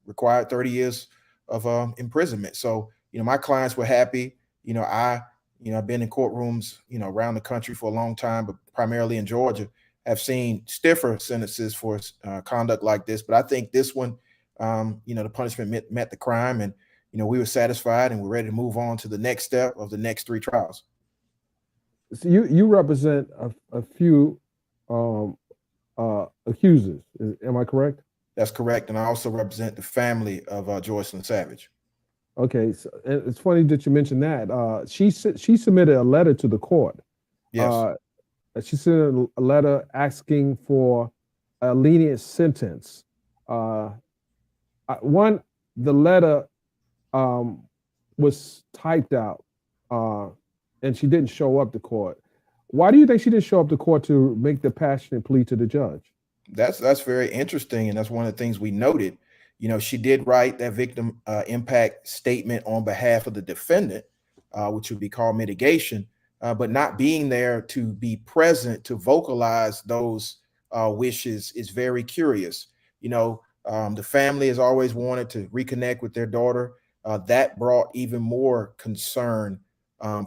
required 30 years of imprisonment. So, my clients were happy. I've been in courtrooms, around the country for a long time, but primarily in Georgia, have seen stiffer sentences for conduct like this. But I think this one, the punishment met the crime, and we were satisfied, and we're ready to move on to the next step of the next 3 trials. So you represent a few accusers. Am I correct? That's correct. And I also represent the family of Joycelyn Savage. Okay, so it's funny that you mentioned that. She submitted a letter to the court. Yes. She sent a letter asking for a lenient sentence. The letter was typed out, and she didn't show up to court. Why do you think she didn't show up to court to make the passionate plea to the judge? That's very interesting, and that's one of the things we noted. She did write that victim impact statement on behalf of the defendant, which would be called mitigation, but not being there to be present to vocalize those wishes is very curious. The family has always wanted to reconnect with their daughter. That brought even more concern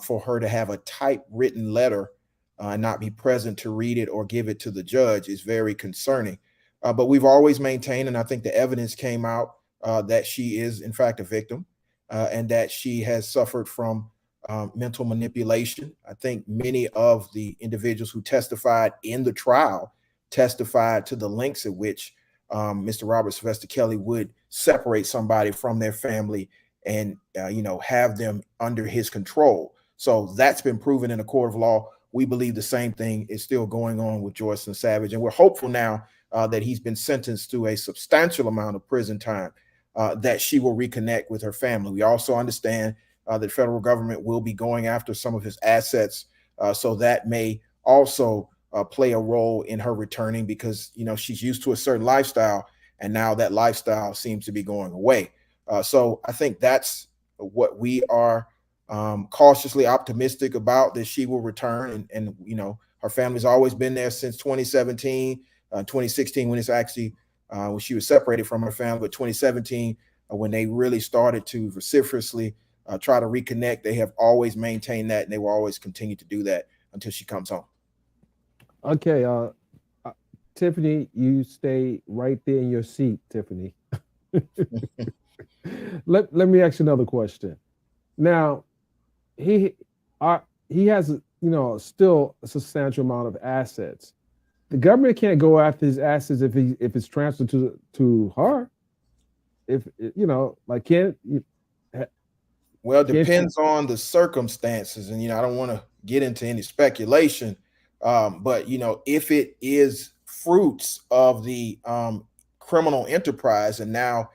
for her to have a typewritten letter and not be present to read it or give it to the judge is very concerning. But we've always maintained, and I think the evidence came out that she is in fact a victim and that she has suffered from mental manipulation. I think many of the individuals who testified in the trial testified to the lengths at which Mr. Robert Sylvester Kelly would separate somebody from their family and have them under his control. So that's been proven in a court of law. We believe the same thing is still going on with Joycelyn Savage, and we're hopeful now that he's been sentenced to a substantial amount of prison time, that she will reconnect with her family. We also understand the federal government will be going after some of his assets, so that may also play a role in her returning, because she's used to a certain lifestyle, and now that lifestyle seems to be going away. So I think that's what we are cautiously optimistic about, that she will return, and her family's always been there since 2017, 2016 when it's actually when she was separated from her family, but 2017 when they really started to vociferously try to reconnect. They have always maintained that, and they will always continue to do that until she comes home. Okay, Tiffany, you stay right there in your seat, Tiffany. Let me ask you another question. Now, he has still a substantial amount of assets. The government can't go after his assets if it's transferred to her. Well, it depends on the circumstances, and I don't want to get into any speculation. But you know, if it is fruits of the criminal enterprise, and now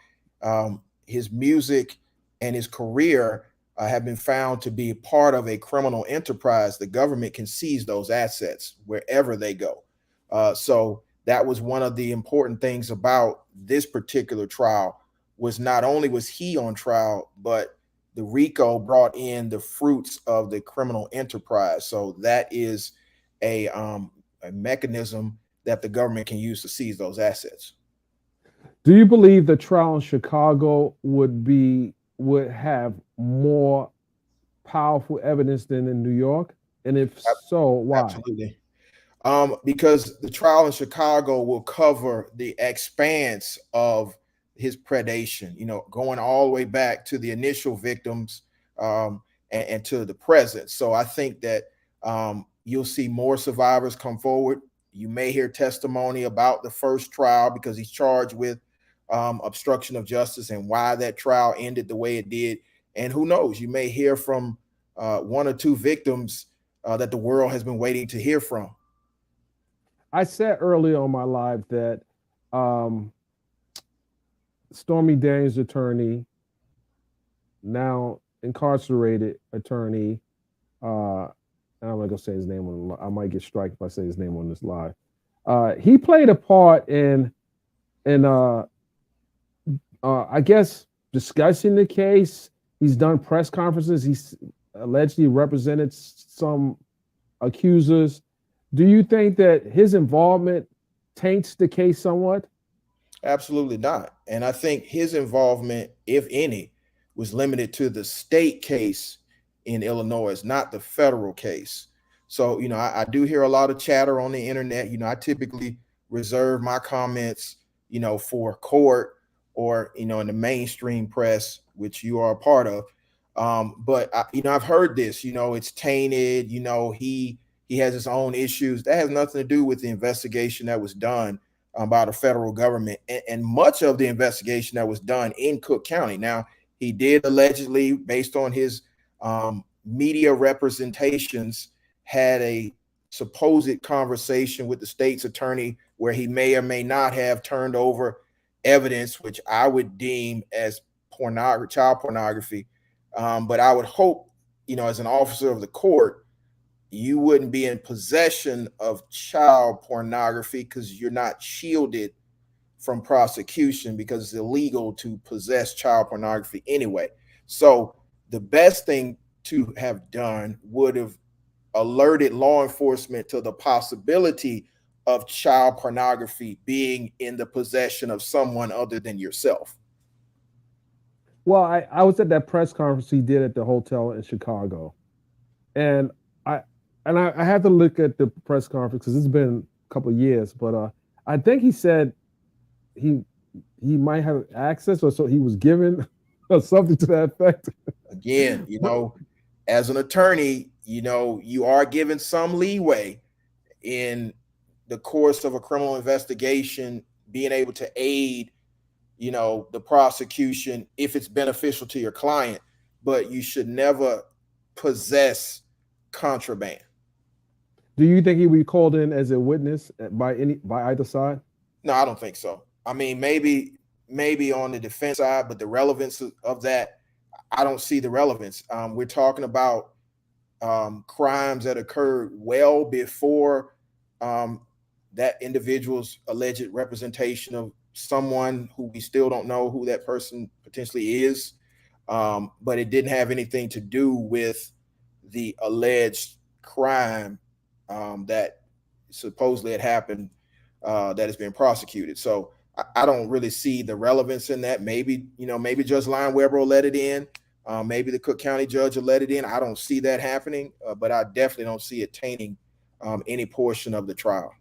his music and his career have been found to be part of a criminal enterprise, the government can seize those assets wherever they go. So that was one of the important things about this particular trial, was not only was he on trial, but the RICO brought in the fruits of the criminal enterprise. So that is a mechanism that the government can use to seize those assets. Do you believe the trial in Chicago would have more powerful evidence than in New York? And if so, why? Absolutely. Because the trial in Chicago will cover the expanse of his predation, you know, going all the way back to the initial victims and to the present. So I think that you'll see more survivors come forward. You may hear testimony about the first trial because he's charged with obstruction of justice and why that trial ended the way it did. And who knows, you may hear from one or two victims that the world has been waiting to hear from. I said earlier on my live that Stormy Daniels' attorney, now incarcerated attorney, I'm not gonna say his name on. I might get struck if I say his name on this live. He played a part in I guess discussing the case. He's done press conferences. He's allegedly represented some accusers. Do you think that his involvement taints the case somewhat? Absolutely not. And I think his involvement, if any, was limited to the state case in Illinois, not the federal case. So, you know, I do hear a lot of chatter on the internet. You know, I typically reserve my comments, you know, for court or, you know, in the mainstream press, which you are a part of. But you know, I've heard this, you know, it's tainted, you know, he has his own issues. That has nothing to do with the investigation that was done by the federal government, and much of the investigation that was done in Cook County. Now, he did allegedly, based on his media representations, had a supposed conversation with the state's attorney where he may or may not have turned over evidence, which I would deem as child pornography. But I would hope, you know, as an officer of the court, you wouldn't be in possession of child pornography because you're not shielded from prosecution, because it's illegal to possess child pornography anyway. So the best thing to have done would have alerted law enforcement to the possibility of child pornography being in the possession of someone other than yourself. Well, I was at that press conference he did at the hotel in Chicago, and I had to look at the press conference because it's been a couple of years, but I think he said he might have access, or so he was given or something to that effect. Again, you know, as an attorney, you know, you are given some leeway in the course of a criminal investigation, being able to aid, you know, the prosecution if it's beneficial to your client, but you should never possess contraband. Do you think he would be called in as a witness by either side? No, I don't think so. I mean, maybe on the defense side, but the relevance of that, I don't see the relevance. We're talking about crimes that occurred well before that individual's alleged representation of someone who we still don't know who that person potentially is. But it didn't have anything to do with the alleged crime that supposedly had happened that has been prosecuted. So I don't really see the relevance in that. Maybe, you know, maybe Judge Lion Weber will let it in. Maybe the Cook County judge will let it in. I don't see that happening, but I definitely don't see it tainting any portion of the trial.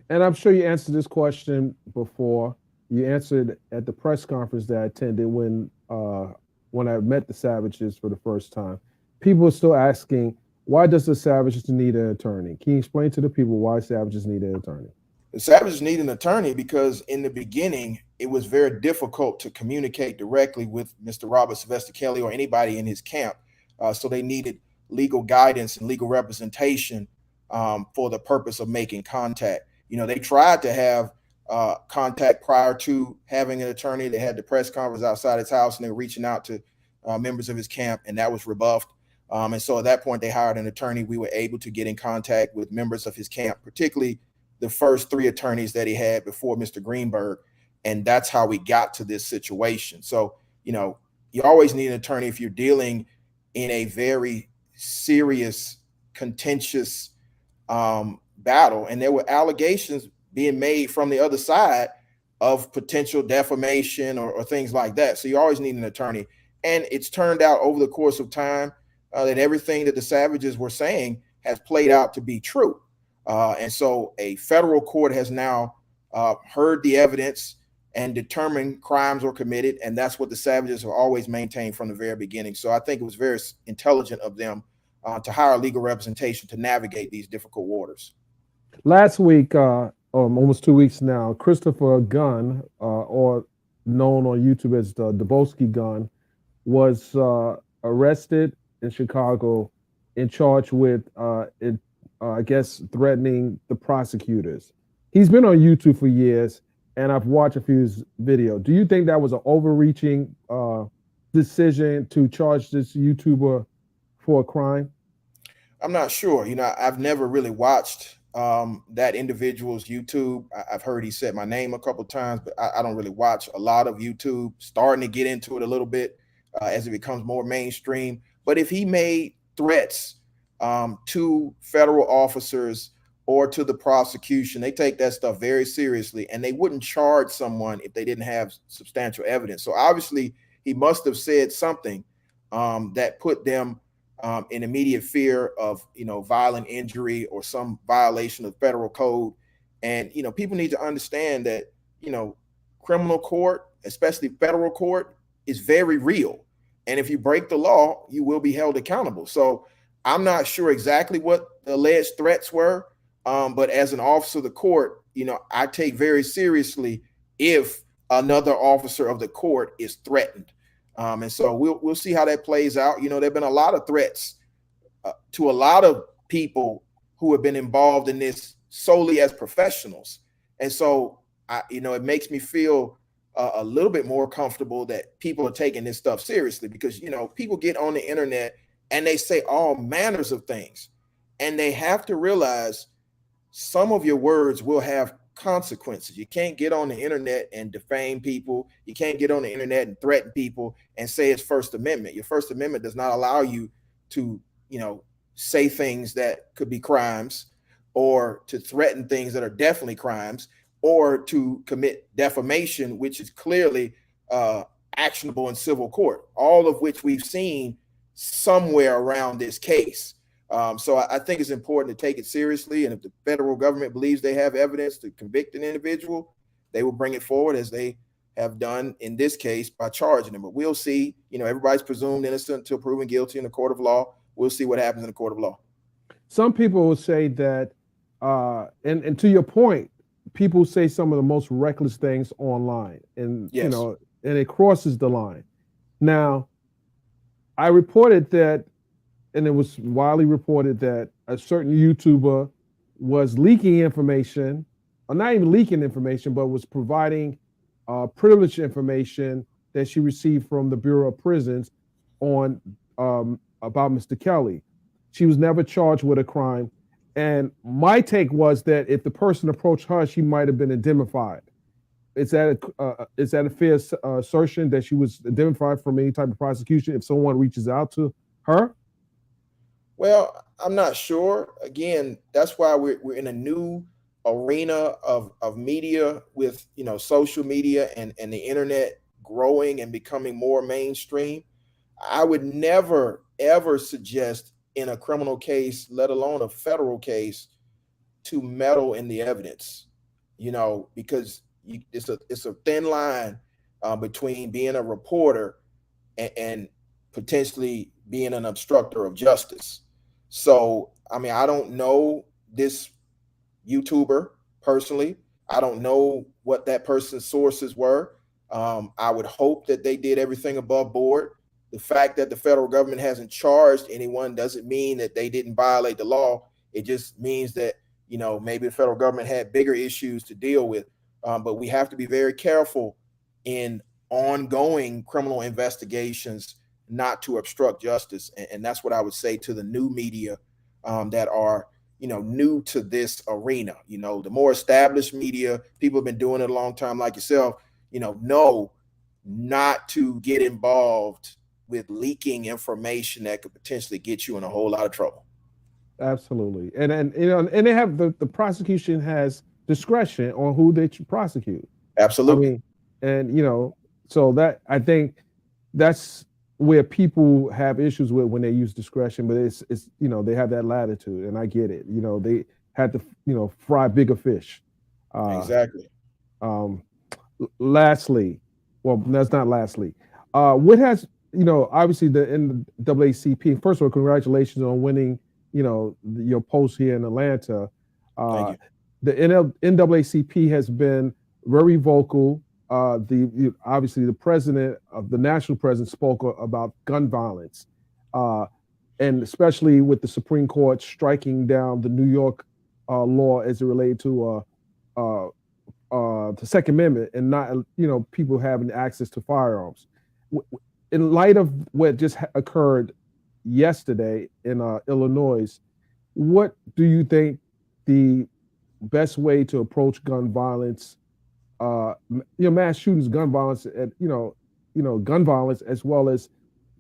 And I'm sure you answered this question before. You answered at the press conference that I attended when I met the Savages for the first time. People are still asking, why does the Savages need an attorney? Can you explain to the people why Savages need an attorney? The Savages need an attorney because in the beginning, it was very difficult to communicate directly with Mr. Robert Sylvester Kelly or anybody in his camp. So they needed legal guidance and legal representation for the purpose of making contact. They tried to have contact prior to having an attorney. They had the press conference outside his house, and they were reaching out to members of his camp, and that was rebuffed. And so at that point, they hired an attorney. We were able to get in contact with members of his camp, particularly the first 3 attorneys that he had before Mr. Greenberg. And that's how we got to this situation. So, you always need an attorney if you're dealing in a very serious, contentious battle. And there were allegations being made from the other side of potential defamation or things like that. So you always need an attorney. And it's turned out over the course of time that everything that the Savages were saying has played out to be true. And so a federal court has now heard the evidence and determined crimes were committed. And that's what the Savages have always maintained from the very beginning. So I think it was very intelligent of them to hire legal representation to navigate these difficult waters. Last week, almost 2 weeks now, Christopher Gunn, or known on YouTube as the Dubosky Gunn, was arrested in Chicago and charged with, I guess, threatening the prosecutors. He's been on YouTube for years, and I've watched a few of his videos. Do you think that was an overreaching decision to charge this YouTuber for a crime? I'm not sure. I've never really watched that individual's YouTube. I've heard he said my name a couple of times, but I don't really watch a lot of YouTube. Starting to get into it a little bit as it becomes more mainstream. But if he made threats to federal officers or to the prosecution, they take that stuff very seriously, and they wouldn't charge someone if they didn't have substantial evidence. So obviously he must have said something that put them in immediate fear of, violent injury or some violation of federal code. And, people need to understand that, criminal court, especially federal court, is very real. And if you break the law, you will be held accountable. So I'm not sure exactly what the alleged threats were. But as an officer of the court, I take very seriously if another officer of the court is threatened. And so we'll see how that plays out. There've been a lot of threats to a lot of people who have been involved in this solely as professionals. And so, it makes me feel a little bit more comfortable that people are taking this stuff seriously, because, people get on the internet and they say all manners of things, and they have to realize some of your words will have consequences. You can't get on the internet and defame people. You can't get on the internet and threaten people and say it's First Amendment. Your First Amendment does not allow you to, say things that could be crimes, or to threaten things that are definitely crimes, or to commit defamation, which is clearly actionable in civil court, all of which we've seen somewhere around this case. So I think it's important to take it seriously. And if the federal government believes they have evidence to convict an individual, they will bring it forward, as they have done in this case by charging them. But we'll see. Everybody's presumed innocent until proven guilty in the court of law. We'll see what happens in the court of law. Some people will say that, and to your point, people say some of the most reckless things online, and Yes. And it crosses the line. Now, I reported that, and it was widely reported that a certain YouTuber was leaking information, or not even leaking information, but was providing privileged information that she received from the Bureau of Prisons on about Mr. Kelly. She was never charged with a crime. And my take was that if the person approached her, she might have been indemnified. Is that a fair assertion that she was indemnified from any type of prosecution if someone reaches out to her? Well, I'm not sure. Again, that's why we're in a new arena of media with, social media and the internet growing and becoming more mainstream. I would never, ever suggest in a criminal case, let alone a federal case, to meddle in the evidence, because it's a thin line between being a reporter and potentially being an obstructor of justice. So, I don't know this YouTuber personally. I don't know what that person's sources were. I would hope that they did everything above board. The fact that the federal government hasn't charged anyone doesn't mean that they didn't violate the law. It just means that, you know, maybe the federal government had bigger issues to deal with. But we have to be very careful in ongoing criminal investigations not to obstruct justice. And that's what I would say to the new media that are, you know, new to this arena. You know, the more established media, people have been doing it a long time like yourself, you know not to get involved with leaking information that could potentially get you in a whole lot of trouble. Absolutely. And you know, and they have the prosecution has discretion on who they should prosecute. Absolutely. I mean, and you know, so that I think that's where people have issues with when they use discretion, but it's you know, they have that latitude, and I get it. You know, they had to, you know, fry bigger fish. Exactly. Lastly, well, that's not lastly. What has, you know, obviously the NAACP, first of all, congratulations on winning, you know, your post here in Atlanta. Thank you. The NAACP has been very vocal. Obviously the president of the national president spoke about gun violence, and especially with the Supreme Court striking down the New York law as it related to the Second Amendment and not, you know, people having access to firearms. In light of what just occurred yesterday in Illinois, what do you think the best way to approach gun violence, you know, mass shootings, gun violence, and you know, gun violence, as well as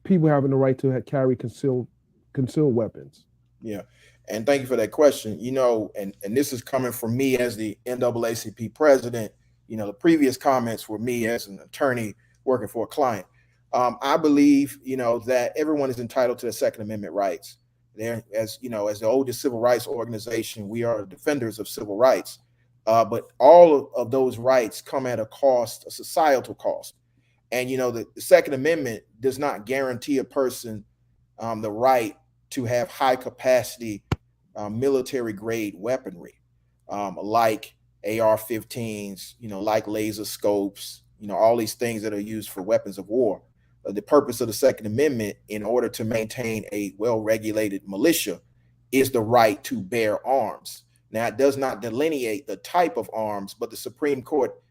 people having the right to carry concealed weapons? Yeah. And thank you for that question. You know, and this is coming from me as the NAACP president. You know, the previous comments were me as an attorney working for a client. I believe, you know, that everyone is entitled to their Second Amendment rights. There, as you know, as the oldest civil rights organization, we are defenders of civil rights. But all of those rights come at a cost, a societal cost. And, you know, the Second Amendment does not guarantee a person the right to have high capacity military grade weaponry, like AR-15s, you know, like laser scopes, you know, all these things that are used for weapons of war. The purpose of the Second Amendment, in order to maintain a well-regulated militia, is the right to bear arms. Now, it does not delineate the type of arms, but the Supreme Court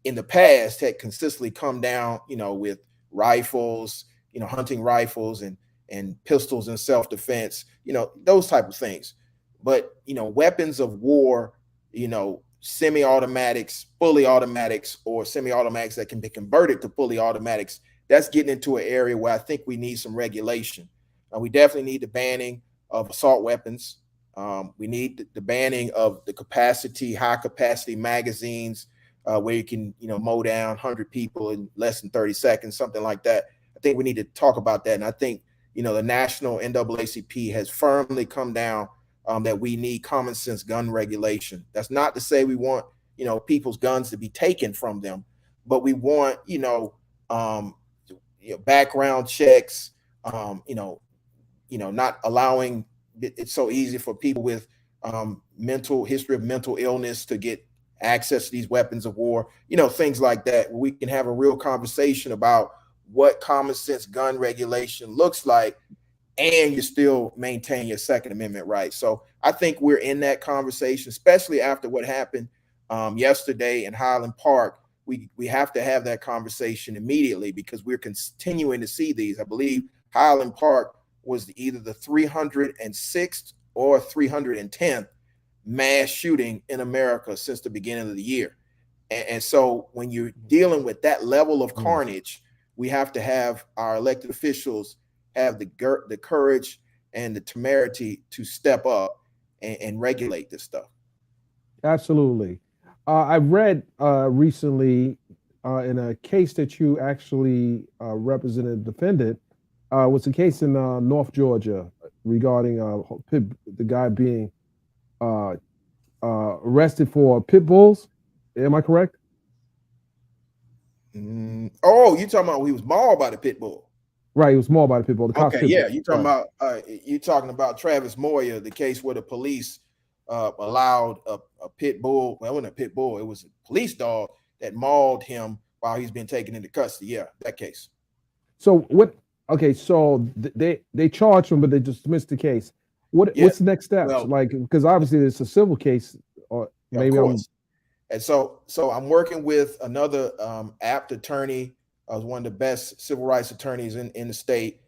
in the past had consistently come down, you know, with rifles, you know, hunting rifles and pistols in self-defense, you know, those type of things. But, you know, weapons of war, you know, semi-automatics, fully automatics, or semi-automatics that can be converted to fully automatics, that's getting into an area where I think we need some regulation. We definitely need the banning of assault weapons. We need the banning of the high capacity magazines, where you can, you know, mow down 100 people in less than 30 seconds, something like that. I think we need to talk about that. And I think, you know, the national NAACP has firmly come down that we need common sense gun regulation. That's not to say we want, you know, people's guns to be taken from them, but we want, you know, background checks, not allowing it's so easy for people with history of mental illness to get access to these weapons of war, you know, things like that. We can have a real conversation about what common sense gun regulation looks like, and you still maintain your Second Amendment rights. So I think we're in that conversation, especially after what happened yesterday in Highland Park. We have to have that conversation immediately, because we're continuing to see these. I believe Highland Park was either the 306th or 310th mass shooting in America since the beginning of the year. And so when you're dealing with that level of carnage, we have to have our elected officials have the courage and the temerity to step up and regulate this stuff. Absolutely. I read recently in a case that you actually represented, defended, was a case in North Georgia regarding the guy being arrested for pit bulls. Am I correct? Oh, you talking about he was mauled by the pit bull? Right, he was mauled by the pit bull. Okay, yeah, you talking about Travis Moyer, the case where the police allowed a pit bull. Well, it wasn't a pit bull; it was a police dog that mauled him while he's been taken into custody. Yeah, that case. So what Okay, so they charged him, but they dismissed the case. What's Yes. the next steps? Well, Like, because obviously it's a civil case, or of maybe I'm course. And so I'm working with another apt attorney, one of the best civil rights attorneys in the state,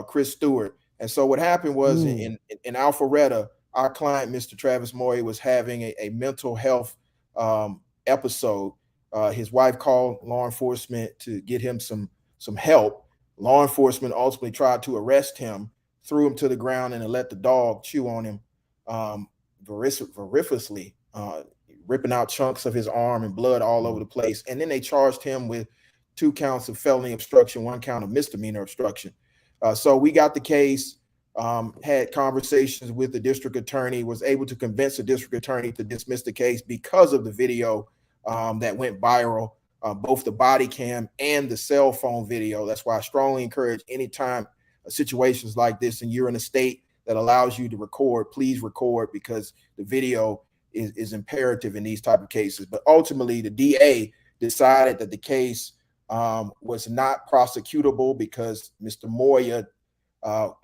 Chris Stewart. And so what happened was mm, in Alpharetta, our client, Mr. Travis Moyer, was having a mental health episode. His wife called law enforcement to get him some help. Law enforcement ultimately tried to arrest him, threw him to the ground, and let the dog chew on him voraciously, ripping out chunks of his arm and blood all over the place. And then they charged him with 2 counts of felony obstruction, 1 count of misdemeanor obstruction. So we got the case, had conversations with the district attorney, was able to convince the district attorney to dismiss the case because of the video that went viral, both the body cam and the cell phone video. That's why I strongly encourage anytime situations like this and you're in a state that allows you to record, please record, because the video is imperative in these type of cases. But ultimately, the DA decided that the case was not prosecutable because Mr. Moyer,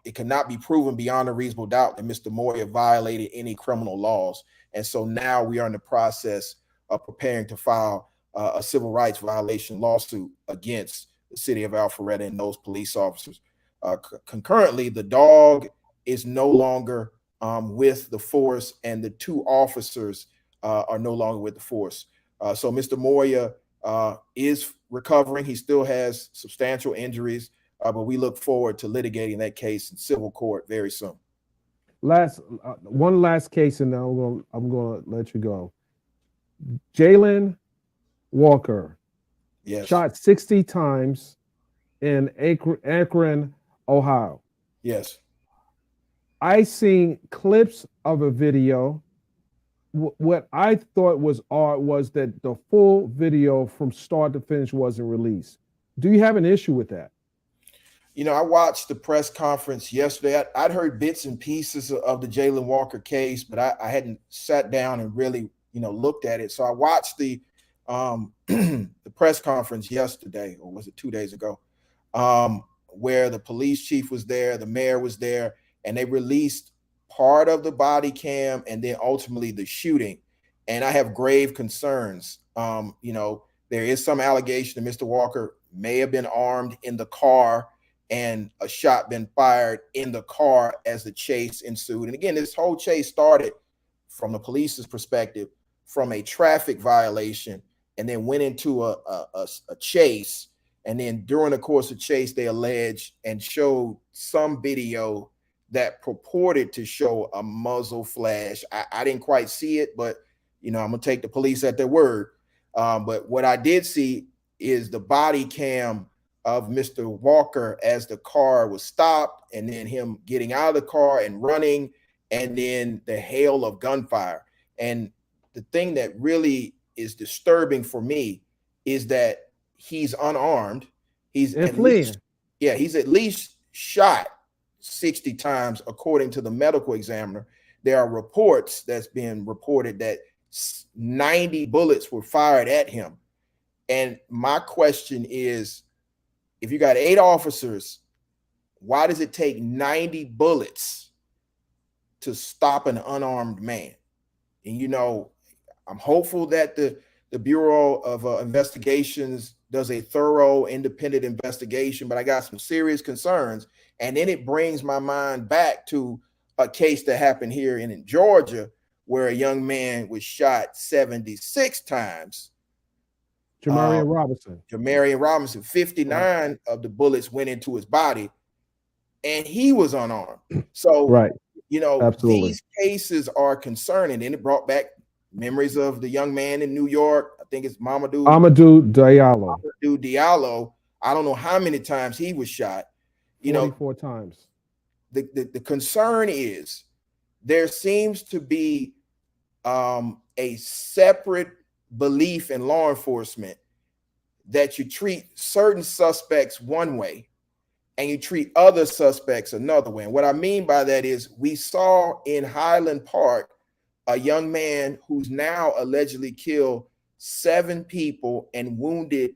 it cannot be proven beyond a reasonable doubt that Mr. Moyer violated any criminal laws. And so now we are in the process of preparing to file a civil rights violation lawsuit against the city of Alpharetta and those police officers. Concurrently, the dog is no longer with the force, and the 2 officers are no longer with the force. So Mr. Moyer is recovering. He still has substantial injuries, but we look forward to litigating that case in civil court very soon. One last case, and now I'm gonna let you go. Jayland Walker, Yes. shot 60 times in Akron, Ohio. Yes. I seen clips of a video. What I thought was odd was that the full video from start to finish wasn't released. Do you have an issue with that? I watched the press conference yesterday. I'd heard bits and pieces of the Jayland Walker case, but I hadn't sat down and really, looked at it. So I watched the the press conference yesterday, or was it 2 days ago, where the police chief was there, the mayor was there, and they released part of the body cam and then ultimately the shooting. And I have grave concerns. There is some allegation that Mr. Walker may have been armed in the car and a shot been fired in the car as the chase ensued. And again, this whole chase started from the police's perspective from a traffic violation and then went into a chase. And then during the course of chase, they alleged and showed some video that purported to show a muzzle flash. I didn't quite see it, but I'm gonna take the police at their word. But what I did see is the body cam of Mr. Walker as the car was stopped, and then him getting out of the car and running, and then the hail of gunfire. And the thing that really is disturbing for me is that he's unarmed. He's at least, he's at least shot 60 times, according to the medical examiner. There are reports that's been reported that 90 bullets were fired at him. And my question is, if you got 8 officers, why does it take 90 bullets to stop an unarmed man? And I'm hopeful that the Bureau of Investigations does a thorough, independent investigation, but I got some serious concerns. And then it brings my mind back to a case that happened here in Georgia, where a young man was shot 76 times. Jamarian Robinson. 59 of the bullets went into his body, and he was unarmed. So, right. Absolutely. These cases are concerning. And it brought back memories of the young man in New York. I think it's Amadou Diallo. I don't know how many times he was shot. 44 times. The concern is there seems to be a separate belief in law enforcement that you treat certain suspects one way and you treat other suspects another way. And what I mean by that is we saw in Highland Park a young man who's now allegedly killed 7 people and wounded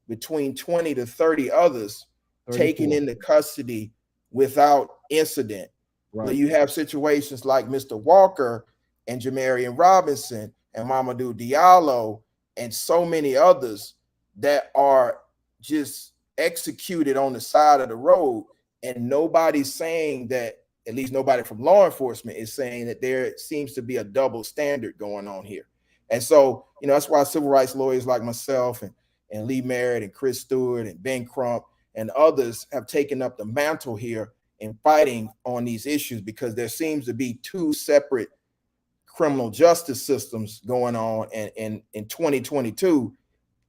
between 20 to 30 others. taken 34. into custody without incident. But Right. you have situations like Mr. Walker and Jamarian Robinson and Mamadou Diallo and so many others that are just executed on the side of the road. And nobody's saying that, at least nobody from law enforcement is saying that there seems to be a double standard going on here. And so, that's why civil rights lawyers like myself and Lee Merritt and Chris Stewart and Ben Crump and others have taken up the mantle here in fighting on these issues, because there seems to be two separate criminal justice systems going on. And in 2022,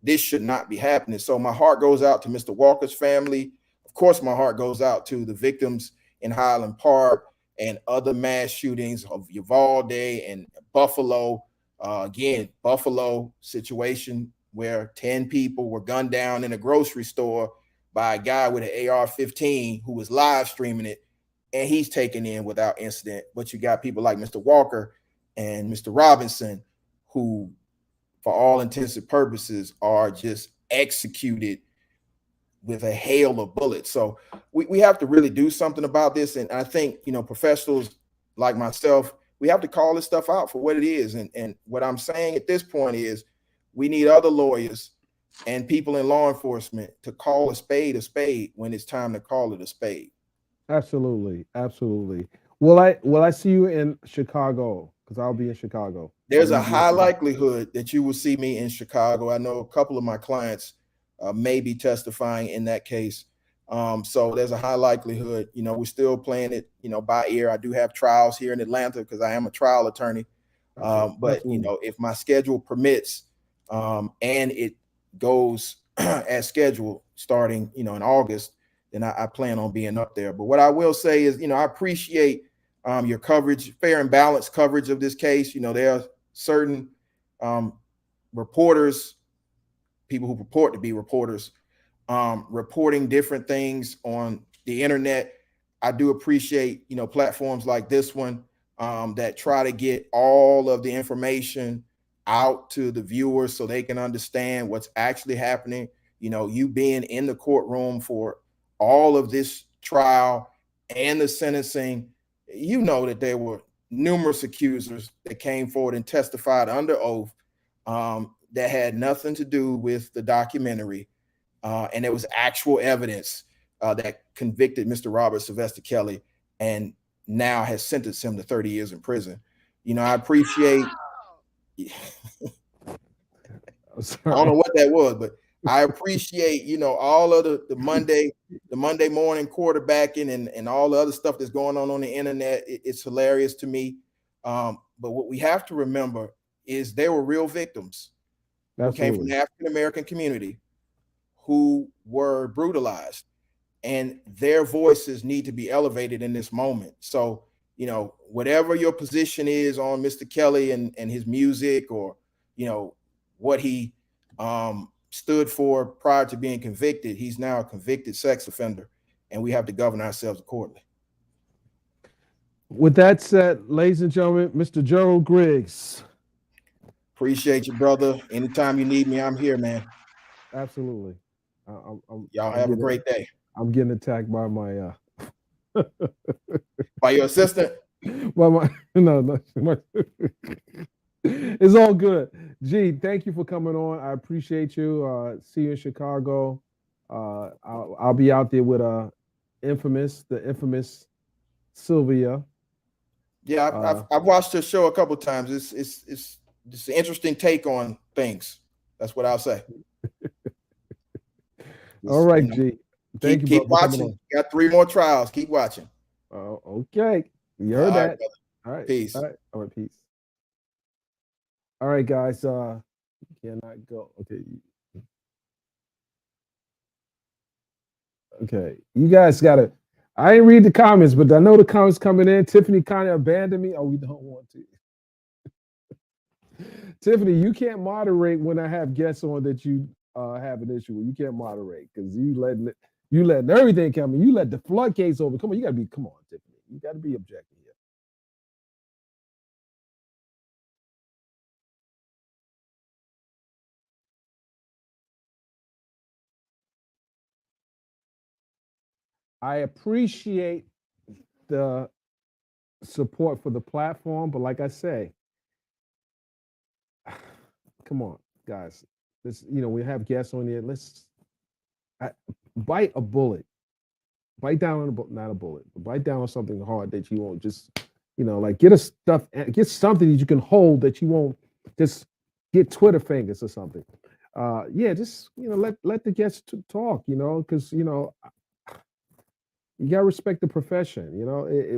this should not be happening. So my heart goes out to Mr. Walker's family. Of course, my heart goes out to the victims in Highland Park and other mass shootings of Uvalde and Buffalo. Again, Buffalo situation where 10 people were gunned down in a grocery store by a guy with an AR-15 who was live streaming it, and he's taken in without incident. But you got people like Mr. Walker and Mr. Robinson who, for all intents and purposes, are just executed with a hail of bullets. So we have to really do something about this. And I think, professionals like myself, we have to call this stuff out for what it is. And what I'm saying at this point is we need other lawyers and people in law enforcement to call a spade when it's time to call it a spade. Absolutely. Absolutely. Will I see you in Chicago? Because I'll be in Chicago. There's a high likelihood that you will see me in Chicago. I know a couple of my clients may be testifying in that case. So there's a high likelihood. We're still playing it, by ear. I do have trials here in Atlanta because I am a trial attorney. But if my schedule permits, and it goes as scheduled starting, in August, then I plan on being up there. But what I will say is, I appreciate your coverage, fair and balanced coverage of this case. There are certain reporters, people who purport to be reporters, reporting different things on the internet. I do appreciate, platforms like this one that try to get all of the information out to the viewers so they can understand what's actually happening. You being in the courtroom for all of this trial and the sentencing, that there were numerous accusers that came forward and testified under oath that had nothing to do with the documentary. And there was actual evidence that convicted Mr. Robert Sylvester Kelly and now has sentenced him to 30 years in prison. I appreciate, I don't know what that was, but I appreciate, all of the Monday morning quarterbacking and all the other stuff that's going on the internet. It's hilarious to me. But what we have to remember is there were real victims who came from the African-American community who were brutalized, and their voices need to be elevated in this moment. So, whatever your position is on Mr. Kelly and his music, or, what he stood for prior to being convicted, he's now a convicted sex offender, and we have to govern ourselves accordingly. With that said, ladies and gentlemen, Mr. Gerald Griggs. Appreciate you, brother. Anytime you need me, I'm here, man. Absolutely. Y'all have a great day. I'm getting attacked by my by your assistant. Well, no. It's all good. G, thank you for coming on. I appreciate you. See you in Chicago. I'll be out there with the infamous Sylvia. Yeah, I've watched her show a couple of times. It's an interesting take on things. That's what I'll say. All right, G. Thank you. Keep watching. You got 3 more trials. Keep watching. Oh, okay. You heard that. Right, all right. Peace. All right. Peace. All right, guys. Cannot go. Okay. You guys gotta. I didn't read the comments, but I know the comments coming in. Tiffany kind of abandoned me. Oh, we don't want to. Tiffany, you can't moderate when I have guests on that you have an issue with. You can't moderate because you letting everything come in. You let the floodgates open. Come on, come on, Tiffany. You gotta be objective. I appreciate the support for the platform, but like I say, come on, guys. This, we have guests on here. Let's I, bite a bullet. Bite down on not a bullet, but bite down on something hard that you won't just, like get something that you can hold that you won't just get Twitter fingers or something. Yeah, just let the guests talk, because you gotta respect the profession.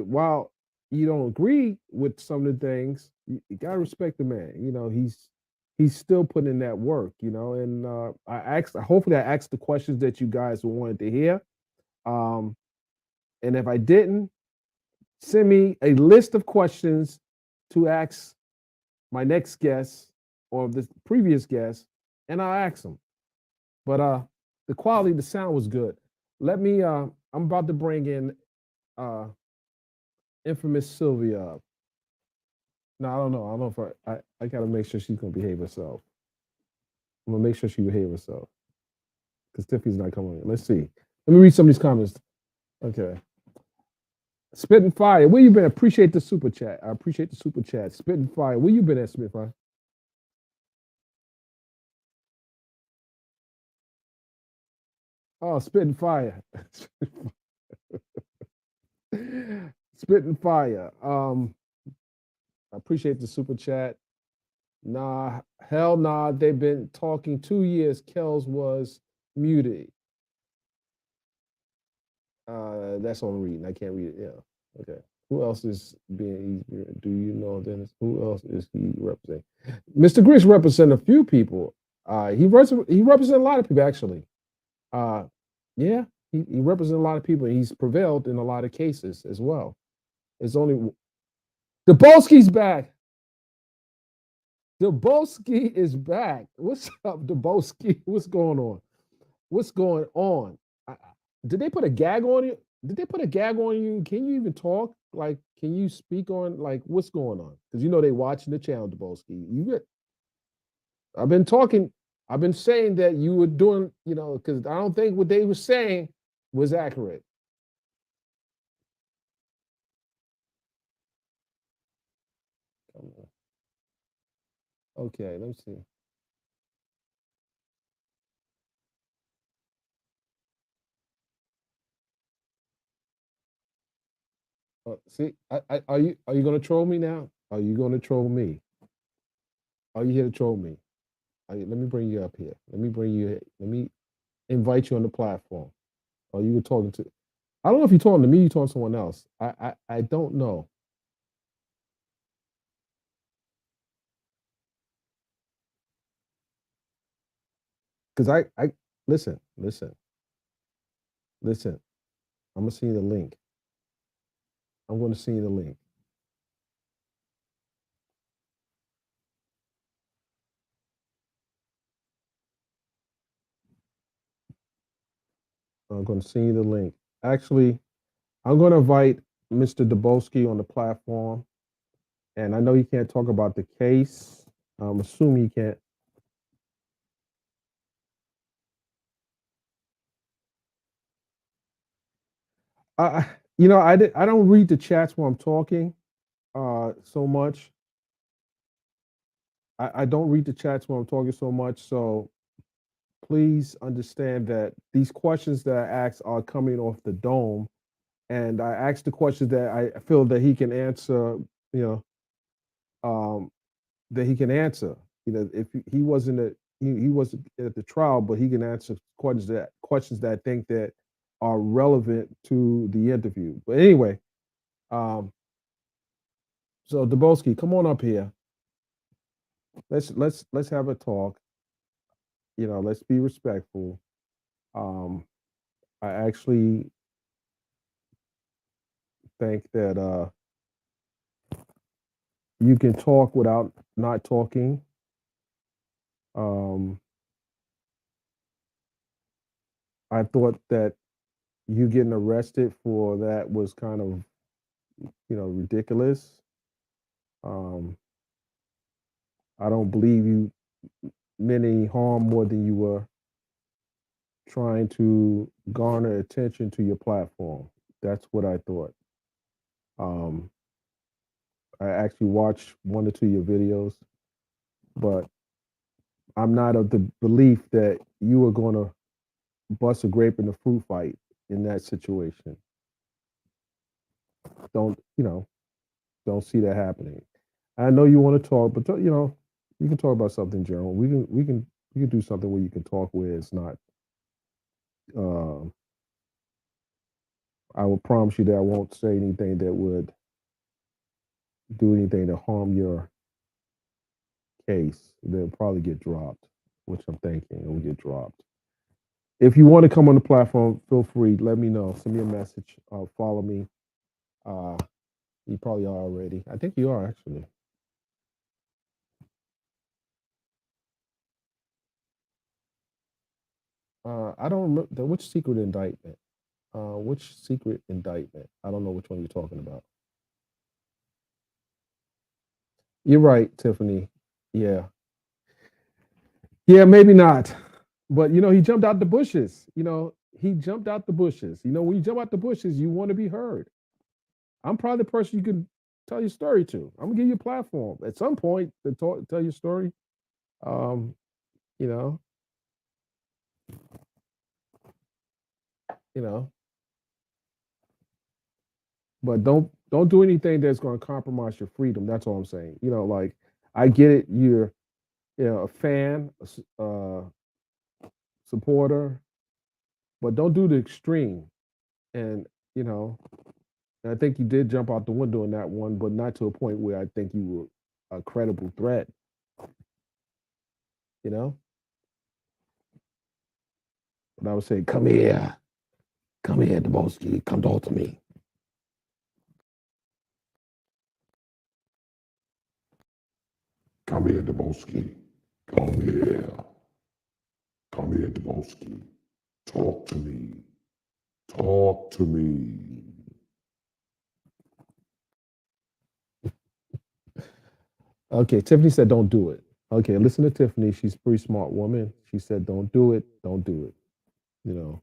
While you don't agree with some of the things, you gotta respect the man. He's still putting in that work. And hopefully I asked the questions that you guys wanted to hear. And if I didn't, send me a list of questions to ask my next guest or the previous guest, and I'll ask them. But the quality of the sound was good. I'm about to bring in infamous Sylvia up. No, I don't know. I don't know if I gotta make sure she's gonna behave herself. I'm gonna make sure she behave herself. Because Tiffany's not coming in. Let's see. Let me read some of these comments. Okay. Spitting Fire, where you been? Appreciate the super chat. I appreciate the super chat. Spitting Fire, where you been at, Spitting Fire? Oh, Spitting Fire. Spitting Fire. I appreciate the super chat. Nah, hell nah. They've been talking 2 years. Kells was muted. That's all I'm reading. I can't read it. Yeah. Okay. Who else is being easier? Do you know Dennis? Who else is he representing? Mr. Grish represents a few people. He represents a lot of people actually. Yeah, he represents a lot of people. He's prevailed in a lot of cases as well. It's only Dabolski's back. Dabolski is back. What's up, Dabolski? What's going on? What's going on? Did they put a gag on you? Did they put a gag on you? Can you even talk? Like, can you speak on what's going on? Because they watching the channel, Dabolski. I've been talking. I've been saying that you were doing, because I don't think what they were saying was accurate. Okay, let me see. See, are you going to troll me now? Are you going to troll me? Are you here to troll me? Let me bring you up here. Let me invite you on the platform. Are you were talking to? I don't know if you're talking to me. You're talking to someone else. I don't know. Because I listen. I'm gonna send you the link. I'm going to send you the link. I'm going to send you the link. Actually, I'm going to invite Mr. Dabolski on the platform, and I know he can't talk about the case. I'm assuming he can't. I I don't read the chats while I'm talking so much. I don't read the chats while I'm talking so much. So please understand that these questions that I ask are coming off the dome, and I ask the questions that I feel that he can answer. Um, that he can answer. If he wasn't he wasn't at the trial, but he can answer questions that I think that are relevant to the interview. But anyway, so Dabolski, come on up here. Let's have a talk. Let's be respectful. I actually think that you can talk without not talking. I thought that you getting arrested for that was kind of, ridiculous. I don't believe you meant any harm more than you were trying to garner attention to your platform. That's what I thought. Um, I actually watched one or two of your videos, but I'm not of the belief that you are going to bust a grape in a fruit fight in that situation. Don't see that happening. I know you want to talk, but you can talk about something general. We can do something where you can talk where it's not. Uh, I will promise you that I won't say anything that would do anything to harm your case. They'll probably get dropped, which I'm thinking it will get dropped. If you want to come on the platform, feel free. Let me know. Send me a message. Follow me. Uh, you probably are already. I think you are actually. I don't remember which secret indictment. Which secret indictment? I don't know which one you're talking about. You're right, Tiffany. Yeah. Yeah, maybe not. But he jumped out the bushes. He jumped out the bushes. When you jump out the bushes, you want to be heard. I'm probably the person you can tell your story to. I'm gonna give you a platform at some point to tell your story. Um, you know, you know, but don't do anything that's gonna compromise your freedom. That's all I'm saying. Like I get it, you're a fan, supporter, but don't do the extreme. And you know, and I think you did jump out the window in that one, but not to a point where I think you were a credible threat. You know, but I would say, come here, Deboski, come talk to me. Come here, Deboski. Come here. Come here, Deboski. Talk to me. Talk to me. Okay, Tiffany said don't do it. Okay, listen to Tiffany. She's a pretty smart woman. She said don't do it. Don't do it. You know,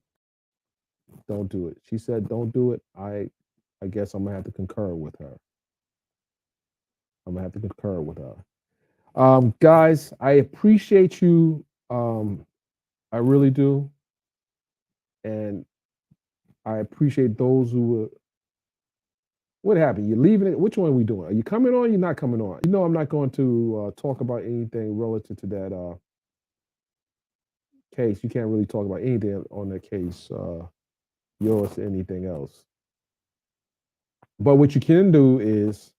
don't do it. She said don't do it. I guess I'm gonna have to concur with her. I'm gonna have to concur with her. Guys, I appreciate you. I really do. And I appreciate those who were. What happened? You're leaving it? Which one are we doing? Are you coming on? Or you're not coming on? I'm not going to talk about anything relative to that case. You can't really talk about anything on that case, yours or anything else. But what you can do is,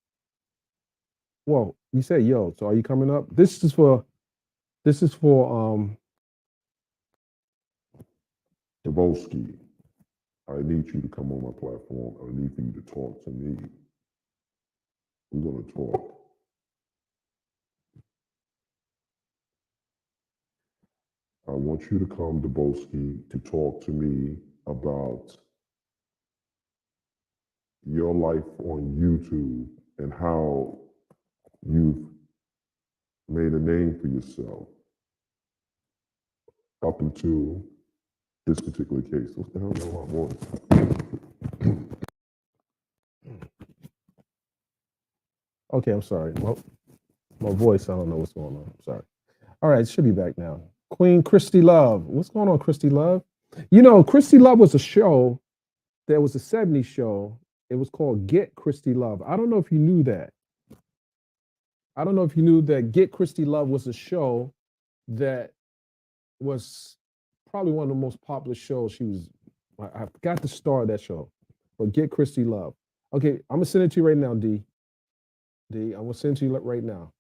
well, you say yo. So are you coming up? This is for Davoski. I need you to come on my platform. I need for you to talk to me. We're gonna talk. I want you to come, Deboski, to talk to me about your life on YouTube and how you've made a name for yourself up until this particular case. What the hell is my voice? Okay, I'm sorry. Well, my voice, I don't know what's going on. I'm sorry. All right, it should be back now. Queen Christy Love. What's going on, Christy Love? Christy Love was a show. There was a 70s show. It was called Get Christy Love. I don't know if you knew that. I don't know if you knew that Get Christy Love was a show that was probably one of the most popular shows. I forgot the star of that show, but Get Christy Love. Okay, I'm gonna send it to you right now, D. I'm gonna send it to you right now.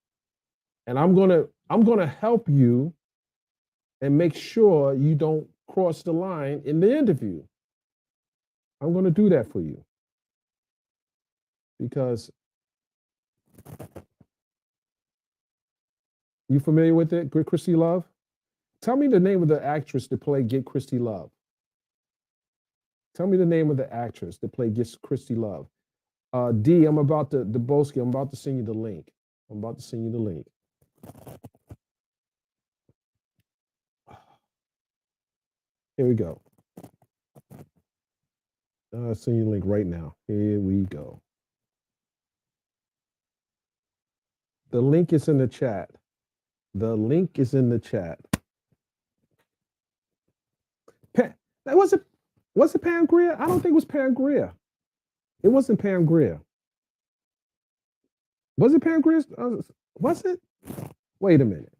And I'm gonna help you and make sure you don't cross the line in the interview. I'm gonna do that for you. Because you familiar with it, Christy Love? Tell me the name of the actress that played Get Christy Love. Tell me the name of the actress that played Get Christy Love. D, I'm about to send you the link. I'm about to send you the link. Here we go. I'll send you the link right now. Here we go. The link is in the chat. The link is in the chat. Was it Pam Grier? I don't think it was Pam Grier. It wasn't Pam Grier. Was it Pam Grier? Was it? Wait a minute.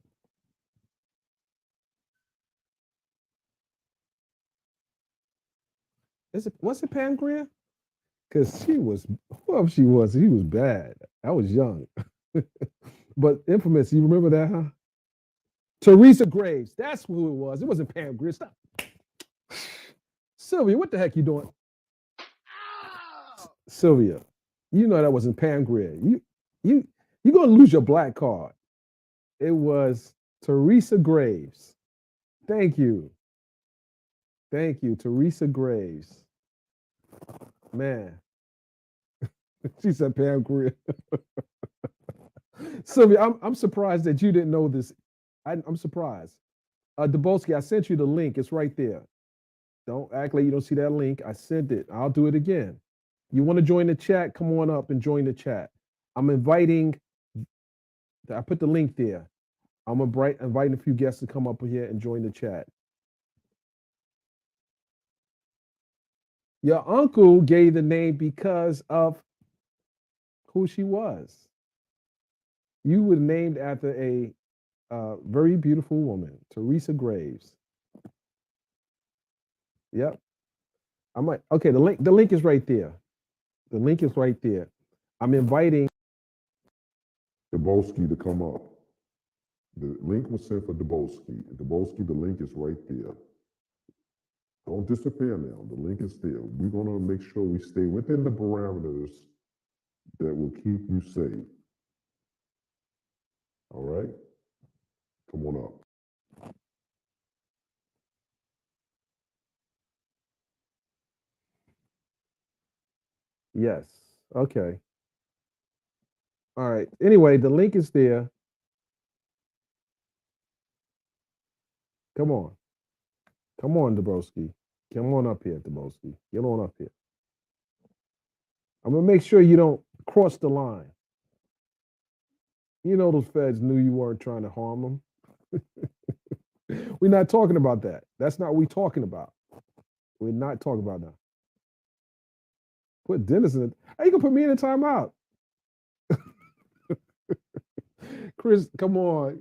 Was it Pam Grier? Because she was bad. I was young. But infamous, you remember that, huh? Teresa Graves. That's who it was. It wasn't Pam Grier. Stop. Sylvia, what the heck you doing? Sylvia, you know that wasn't Pam Grier. You're gonna lose your black card. It was Teresa Graves. Thank you. Thank you, Teresa Graves. Man. She said Pam Grier. Sylvia, I'm surprised that you didn't know this. I'm surprised. Dubowski, I sent you the link. It's right there. Don't act like you don't see that link. I sent it. I'll do it again. You want to join the chat? Come on up and join the chat. I'm inviting. I put the link there. I'm inviting a few guests to come up here and join the chat. Your uncle gave the name because of who she was. You were named after a very beautiful woman, Teresa Graves. Yep. Okay, the link is right there. The link is right there. I'm inviting Dubowski to come up. The link was sent for Dubowski. Dubowski, the link is right there. Don't disappear now. The link is there. We're going to make sure we stay within the parameters that will keep you safe. All right? Come on up. Yes. Okay. All right. Anyway, the link is there. Come on. Come on, Dubowski. Come on up here, Dubowski. Get on up here. I'm going to make sure you don't cross the line. You know those feds knew you weren't trying to harm them. We're not talking about that. That's not what we're talking about. We're not talking about that. Put Dennis in it. How you gonna put me in a timeout? Chris, come on.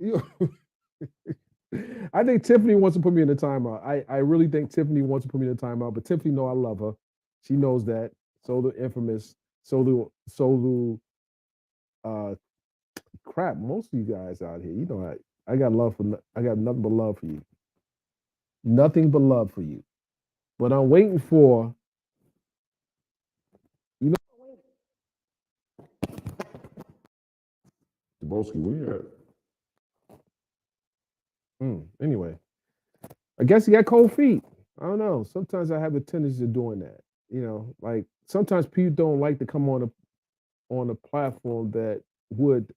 I think Tiffany wants to put me in a timeout. I really think Tiffany wants to put me in a timeout, but Tiffany know I love her. She knows that. So the infamous, so do crap, most of you guys out here, you know, I got nothing but love for you. Nothing but love for you. But I'm waiting for, you know. Dubowski, where you at? Anyway, I guess he got cold feet. I don't know. Sometimes I have a tendency of doing that. You know, like sometimes people don't like to come on a platform that would.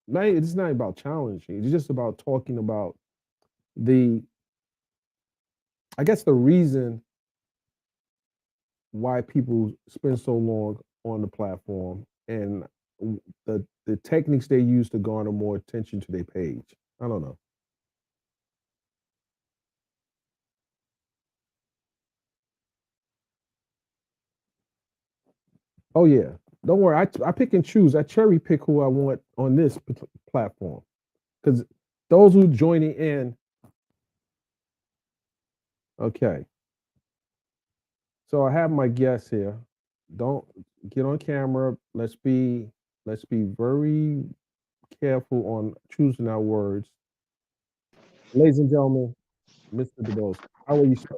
It's not about challenging. It's just about talking about I guess the reason why people spend so long on the platform and the techniques they use to garner more attention to their page. I don't know. Oh yeah, don't worry. I pick and choose. I cherry pick who I want on this platform, because those who joining in. Okay. So I have my guests here. Don't get on camera. Let's be very careful on choosing our words. Ladies and gentlemen, Mr. DeBose, how are you, sir?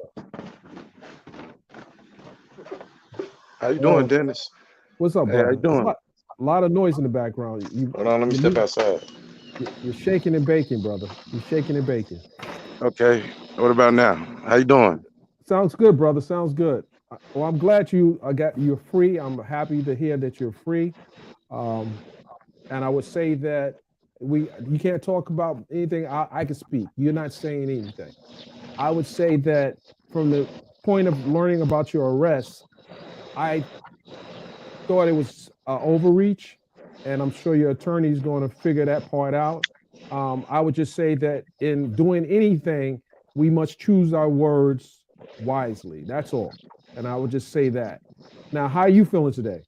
How you doing, Dennis? What's up, Hey, brother? how you doing? A lot of noise in the background. Hold on, let me step outside. You're shaking and baking, brother. You're shaking and baking. Okay, what about now? How you doing? Sounds good, brother. Sounds good. Well, I'm glad you're free. I'm happy to hear that you're free. And I would say that You can't talk about anything. I can speak. You're not saying anything. I would say that from the point of learning about your arrest, I thought it was overreach, and I'm sure your attorney is going to figure that part out. I would just say that in doing anything, we must choose our words wisely. That's all. And I would just say that. Now, how are you feeling today?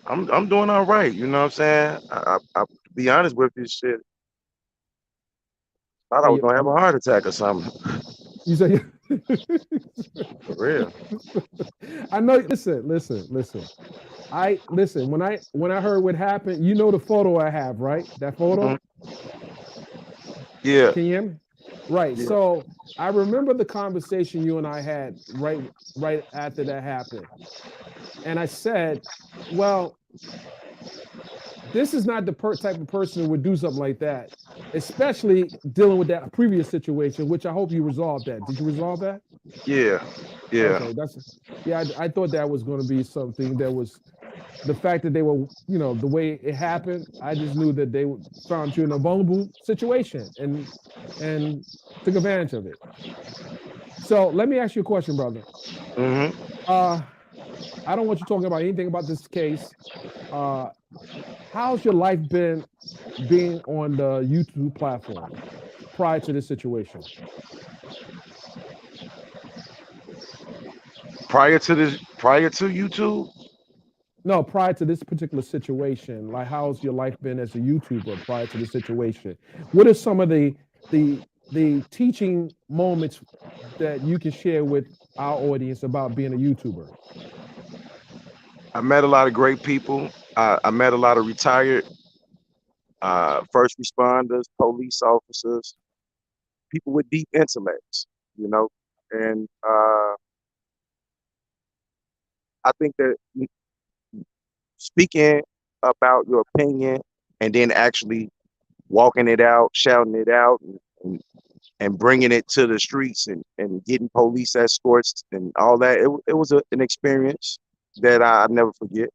I'm doing all right. You know what I'm saying? To be honest with you, shit, thought I was gonna have a heart attack or something. You say For real. I know. Listen. I listen when I heard what happened. You know the photo I have, right? That photo. Yeah. Can you hear me? Right. Yeah. So I remember the conversation you and I had right after that happened, and I said, "Well, this is not the type of person who would do something like that, especially dealing with that previous situation, which I hope you resolved that. Did you resolve that? Yeah. Yeah. Okay, I thought that was going to be something that was the fact that they were, the way it happened. I just knew that they found you in a vulnerable situation and took advantage of it. So let me ask you a question, brother. I don't want you talking about anything about this case. How's your life been being on the YouTube platform prior to this situation? Prior to YouTube? No, prior to this particular situation, like how's your life been as a YouTuber prior to this situation? What are some of the teaching moments that you can share with our audience about being a YouTuber? I met a lot of great people. I met a lot of retired first responders, police officers, people with deep intellects, and I think that speaking about your opinion and then actually walking it out, shouting it out, and bringing it to the streets and getting police escorts and all that, it was an experience that I never forget.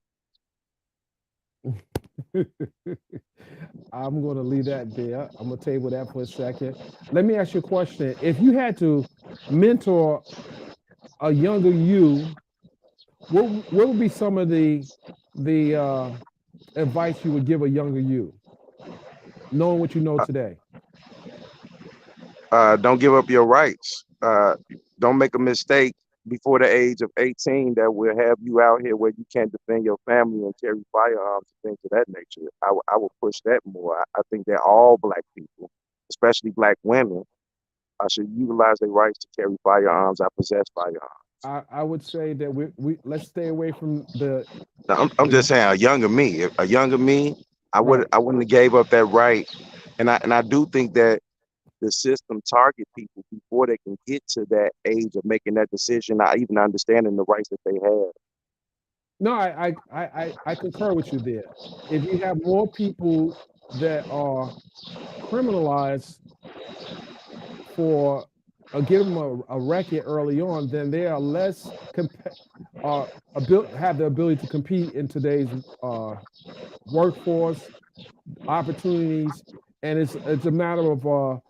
I'm going to leave that there. I'm going to table that for a second. Let me ask you a question. If you had to mentor a younger you, what would be some of the advice you would give a younger you, knowing what you know today? Don't give up your rights. Don't make a mistake before the age of 18 that will have you out here where you can't defend your family and carry firearms and things of that nature. I will push that more. I think that all Black people, especially Black women, should utilize their rights to carry firearms. I possess firearms. I would say that we let's stay away from the. I'm just saying, a younger me, I wouldn't have gave up that right, and I do think that the system target people before they can get to that age of making that decision, not even understanding the rights that they have. No, I concur with you there. If you have more people that are criminalized for give them a record early on, then they are less have the ability to compete in today's workforce opportunities, and it's a matter of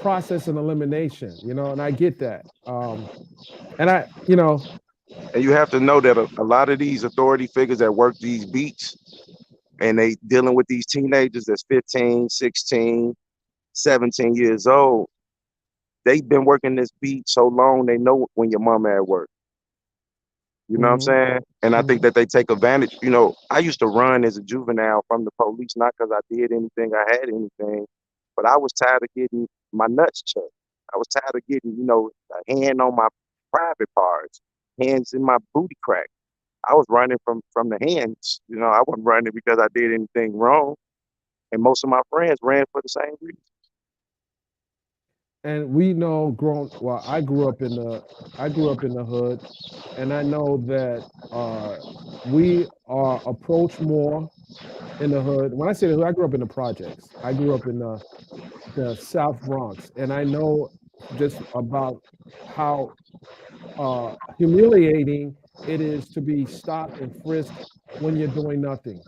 process and elimination, and I get that, and and you have to know that a lot of these authority figures that work these beats and they dealing with these teenagers that's 15, 16, 17 years old, they've been working this beat so long, they know when your mama at work. You know what I'm saying? And I think that they take advantage. I used to run as a juvenile from the police, not because I did anything, I had anything, but I was tired of getting my nuts checked. I was tired of getting, a hand on my private parts, hands in my booty crack. I was running from the hands. I wasn't running because I did anything wrong. And most of my friends ran for the same reason. And we know I grew up in the hood, and I know that we are approached more in the hood. When I say the hood, I grew up in the projects. I grew up in the South Bronx, and I know just about how humiliating it is to be stopped and frisked when you're doing nothing,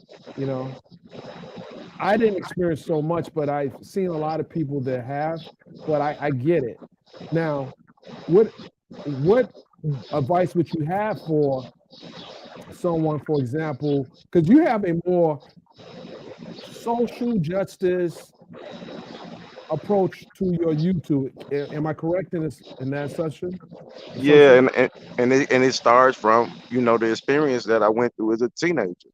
I didn't experience so much, but I've seen a lot of people that have. But I get it. Now, what advice would you have for someone, for example, because you have a more social justice approach to your YouTube? Am I correct in this, in that assumption? Yeah, and it starts from, you know, the experience that I went through as a teenager.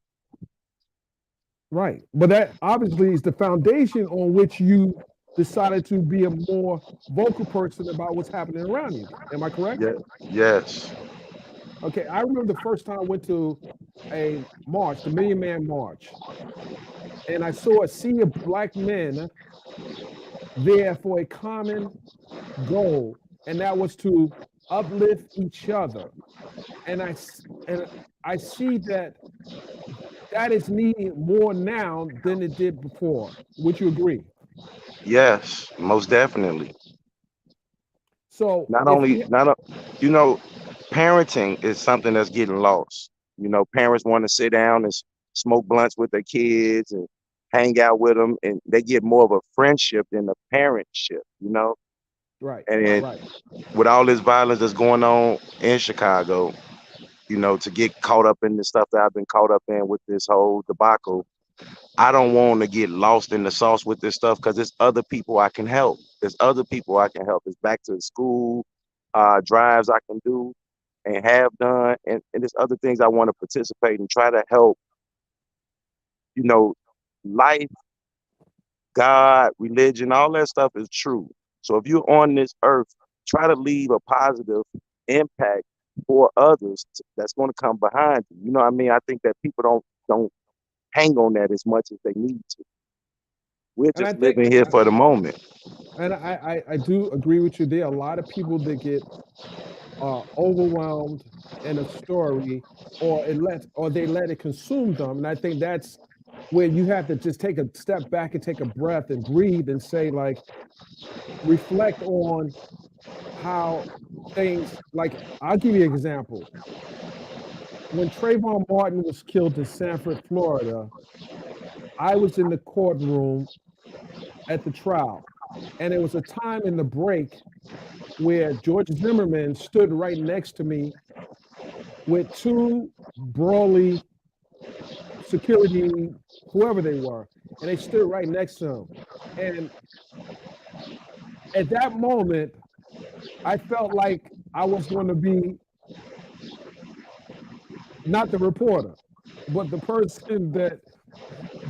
Right. But that obviously is the foundation on which you decided to be a more vocal person about what's happening around you. Am I correct? Yeah. Yes. Okay. I remember the first time I went to a march, the Million Man March, and I saw a sea of black men there for a common goal, and that was to uplift each other. And I see that is needed more now than it did before. Would you agree? Yes, most definitely. So Not if only, you, you know, parenting is something that's getting lost. You know, parents want to sit down and smoke blunts with their kids and hang out with them, and they get more of a friendship than a parentship, you know? right, And right. with all this violence that's going on in Chicago, you know, to get caught up in the stuff that I've been caught up in with this whole debacle, I don't want to get lost in the sauce with this stuff because there's other people I can help. There's other people I can help. It's back to school drives I can do and have done, and there's other things I want to participate and try to help. You know, life, God, religion, all that stuff is true. So if you're on this earth, try to leave a positive impact for others that's going to come behind you. You know what I mean? I think that people don't hang on that as much as they need to. We're And I just think, living here for the moment. and I do agree with you. There are a lot of people that get overwhelmed in a story, or they let it consume them. And I think that's where you have to just take a step back and take a breath and breathe and say, like, reflect on how things, like, I'll give you an example. When Trayvon Martin was killed in Sanford, Florida, I was in the courtroom at the trial, and there was a time in the break where George Zimmerman stood right next to me with two burly security, whoever they were, and they stood right next to him. And at that moment, I felt like I was going to be not the reporter, but the person that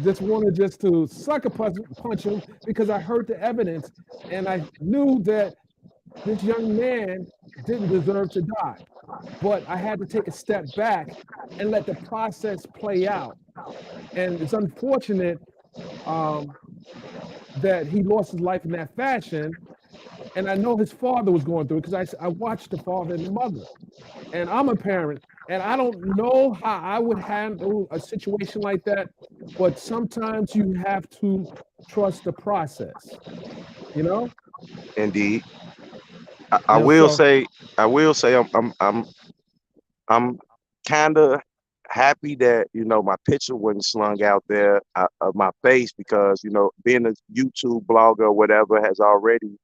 just wanted just to sucker punch him, because I heard the evidence and I knew that this young man didn't deserve to die. But I had to take a step back and let the process play out. And it's unfortunate that he lost his life in that fashion. And I know his father was going through it because I watched the father and the mother. And I'm a parent, and I don't know how I would handle a situation like that. But sometimes you have to trust the process, you know? Indeed. You know, so I will say I'm kind of happy that, you know, my picture wasn't slung out there of my face, because, you know, being a YouTube blogger or whatever has already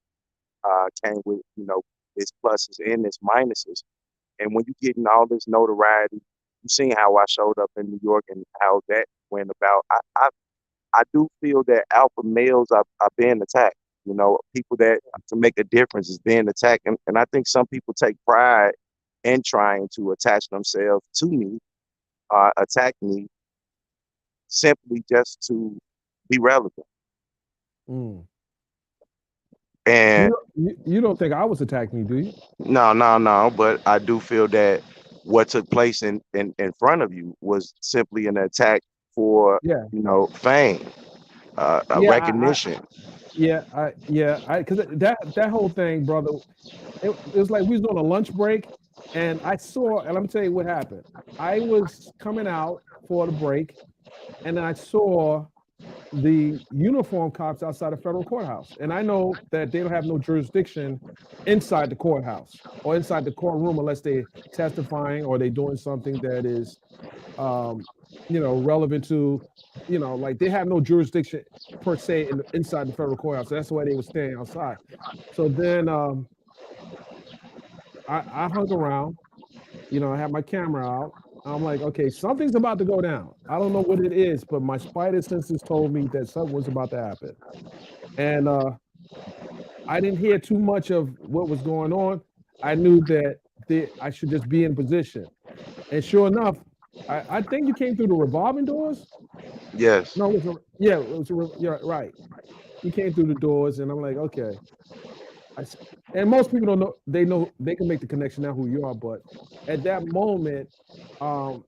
came with, you know, its pluses and its minuses. And when you getting all this notoriety, you seen how I showed up in New York and how that went about. I do feel that alpha males are being attacked. You know, people that to make a difference is being attacked, and I think some people take pride in trying to attach themselves to me, attack me, simply just to be relevant. mm. And You don't think I was attacking you, do you? no, but I do feel that what took place in front of you was simply an attack for, Yeah, you know, fame, a yeah, recognition. because that whole thing, brother, it was like we was on a lunch break, and I saw, and let me tell you what happened. I was coming out for the break, and I saw the uniform cops outside the federal courthouse. And I know that they don't have no jurisdiction inside the courthouse or inside the courtroom unless they're testifying or they're doing something that is relevant to, like they have no jurisdiction per se inside the federal courthouse. So that's why they were staying outside. So then I hung around, I had my camera out. I'm like, okay, something's about to go down. I don't know what it is, but my spider senses told me that something was about to happen. And I didn't hear too much of what was going on. I knew that I should just be in position. And sure enough, I think you came through the revolving doors. Yes. No, it was yeah, right. You came through the doors, and I'm like, okay. And most people don't know. They know they can make the connection now who you are, but at that moment, and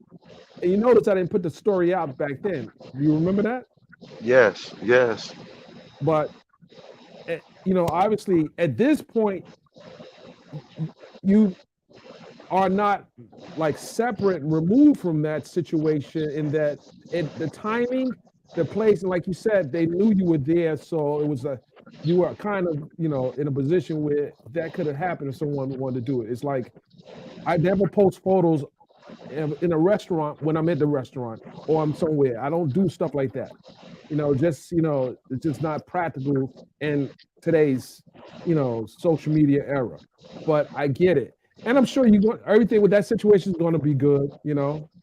you notice I didn't put the story out back then. Do you remember that? Yes. Yes. But obviously, at this point, you are not like separate, removed from that situation. In that, the timing, the place, and like you said, they knew you were there, so it was you were kind of in a position where that could have happened if someone wanted to do it. It's like I never post photos in a restaurant when I'm at the restaurant or I'm somewhere. I don't do stuff like that. It's just not practical in today's social media era. But I get it. And I'm sure everything with that situation is going to be good.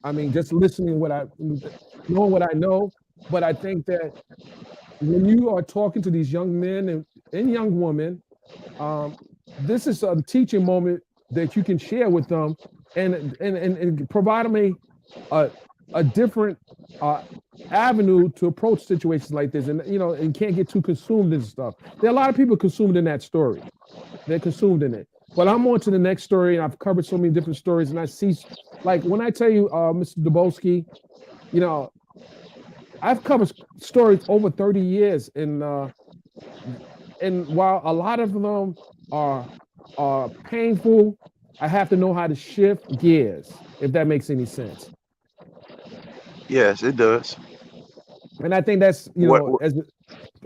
I mean, just listening knowing what I know. But I think that when you are talking to these young men and young women, this is a teaching moment that you can share with them and provide them a different avenue to approach situations like this. And can't get too consumed in stuff. There are a lot of people consumed in that story. They're consumed in it. But I'm on to the next story, and I've covered so many different stories, and I see, like when I tell you, Mr. Dubowski, I've covered stories over 30 years, and while a lot of them are painful, I have to know how to shift gears, if that makes any sense. Yes, it does. And I think that's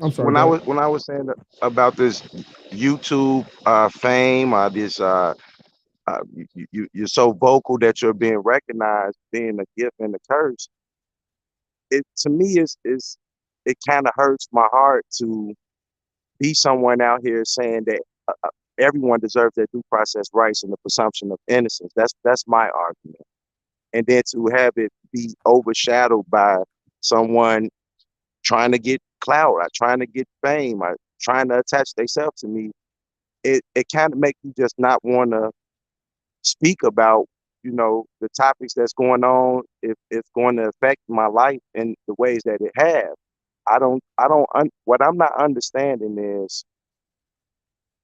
I'm sorry. When I was saying about this YouTube fame, you're so vocal that you're being recognized, being a gift and a curse. It to me is it kind of hurts my heart to be someone out here saying that everyone deserves their due process rights and the presumption of innocence. That's my argument. And then to have it be overshadowed by someone trying to get clout, trying to get fame, trying to attach themselves to me, it kind of makes you just not want to speak about the topics that's going on if it's going to affect my life in the ways that it has. What I'm not understanding is,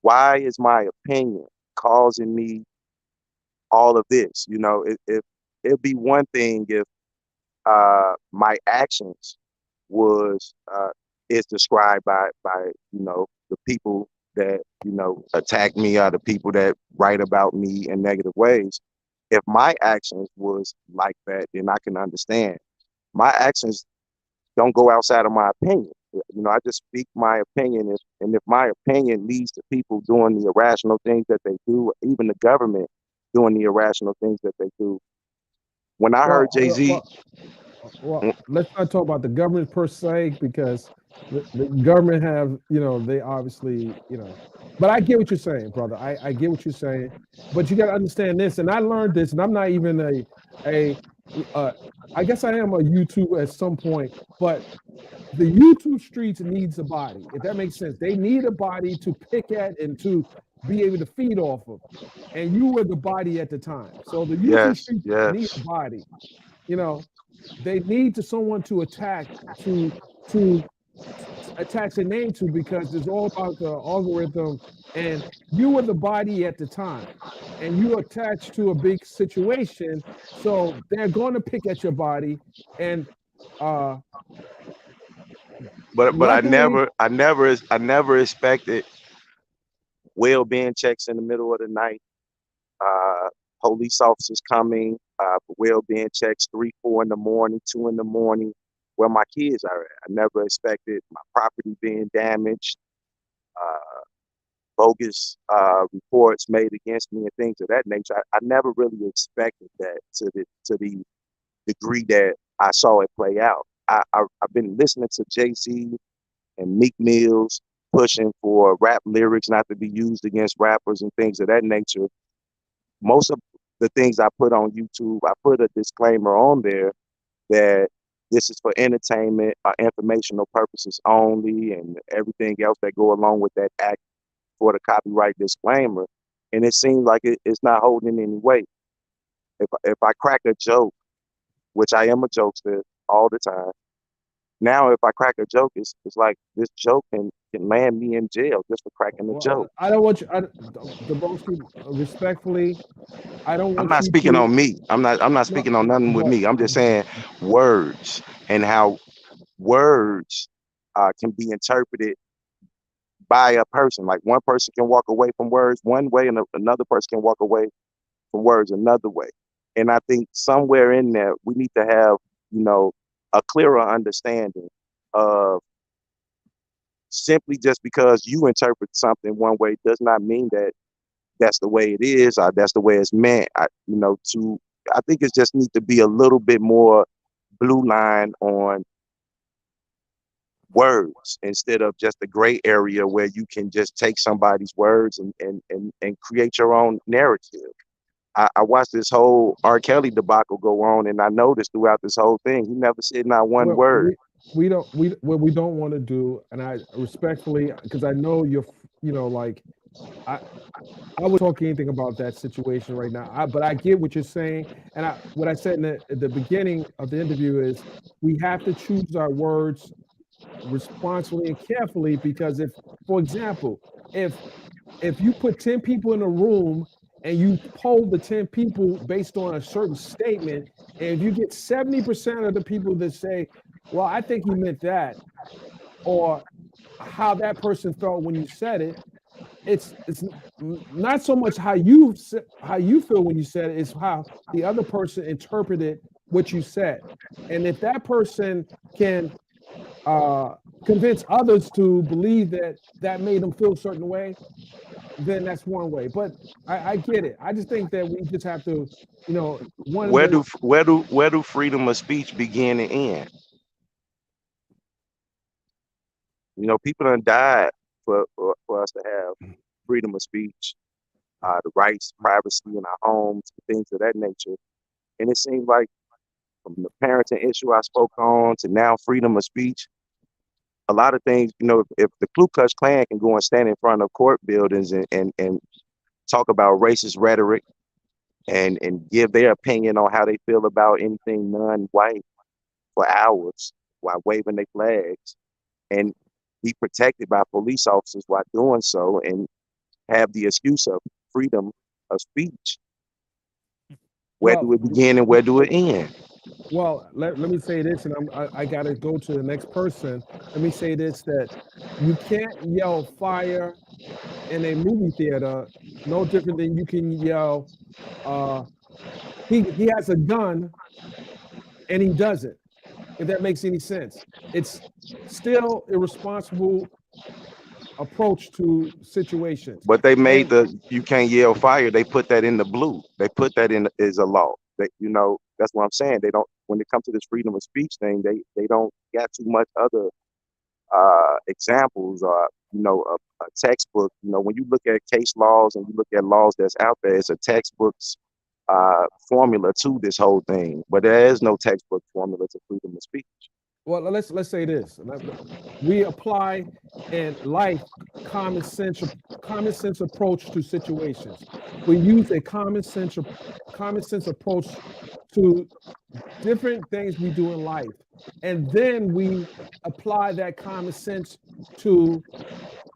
why is my opinion causing me all of this? It'd be one thing if my actions was is described by the people that attack me, or the people that write about me in negative ways. If my actions was like that, then I can understand. My actions don't go outside of my opinion. I just speak my opinion, and if my opinion leads to people doing the irrational things that they do, even the government doing the irrational things that they do. When I heard Jay-Z, well, let's not talk about the government per se, because the government have, they obviously, but I get what you're saying, brother. I get what you're saying, but you got to understand this, and I learned this, and I'm not even I guess I am a YouTube at some point, but the YouTube streets needs a body, if that makes sense. They need a body to pick at and to be able to feed off of, and you were the body at the time. So the YouTube streets need a body. They need someone to attack, to attach a name to, because it's all about the algorithm, and you were the body at the time, and you attached to a big situation, so they're going to pick at your body. And but I never expected well-being checks in the middle of the night, police officers coming for well-being checks 3, 4 in the morning, 2 in the morning, where my kids are at. I never expected my property being damaged, bogus reports made against me, and things of that nature. I never really expected that to the degree that I saw it play out. I've been listening to Jay-Z and Meek Mills pushing for rap lyrics not to be used against rappers and things of that nature. Most of the things I put on YouTube, I put a disclaimer on there that this is for entertainment, informational purposes only, and everything else that go along with that act for the copyright disclaimer. And it seems like it's not holding any weight. If I crack a joke, which I am a jokester all the time, now if I crack a joke, it's like this joke can land me in jail just for cracking a joke. I don't want you, Dabrowski, respectfully, I don't want I'm not you speaking to, on me. I'm not speaking on nothing with me. I'm just saying words and how words can be interpreted by a person. Like one person can walk away from words one way, and another person can walk away from words another way. And I think somewhere in there, we need to have, a clearer understanding of simply just because you interpret something one way does not mean that that's the way it is or that's the way it's meant. I think it just needs to be a little bit more blue line on words instead of just a gray area where you can just take somebody's words and create your own narrative. I watched this whole R. Kelly debacle go on, and I noticed throughout this whole thing, he never said not one word. What we don't want to do, and I respectfully, because I know you're, like, I would talk anything about that situation right now. But I get what you're saying, and what I said at the beginning of the interview is we have to choose our words responsibly and carefully, because for example, if you put 10 people in a room and you poll the 10 people based on a certain statement, and if you get 70% of the people that say, well, I think you meant that, or how that person felt when you said it, it's not so much how you feel when you said it, it's how the other person interpreted what you said. And if that person can convince others to believe that made them feel a certain way, then that's one way. But I get it. I just think that we just have to, where do freedom of speech begin and end? People done died for us to have freedom of speech, the rights, privacy in our homes, things of that nature. And it seems like from the parenting issue I spoke on to now freedom of speech, a lot of things, if the Ku Klux Klan can go and stand in front of court buildings and talk about racist rhetoric and give their opinion on how they feel about anything non-white for hours while waving their flags and be protected by police officers while doing so and have the excuse of freedom of speech, where do it begin and where do it end? Well, let me say this, and I got to go to the next person. Let me say this, that you can't yell fire in a movie theater no different than you can yell, he has a gun and he doesn't, if that makes any sense. It's still irresponsible approach to situations. But they made you can't yell fire. They put that in the blue. They put that in as a law. That's what I'm saying. They don't, when it comes to this freedom of speech thing, they don't got too much other examples or a textbook. When you look at case laws and you look at laws that's out there, it's a textbook's formula to this whole thing. But there is no textbook formula to freedom of speech. Well, let's say this. We apply in life common sense approach to situations. We use a common sense approach to different things we do in life, and then we apply that common sense to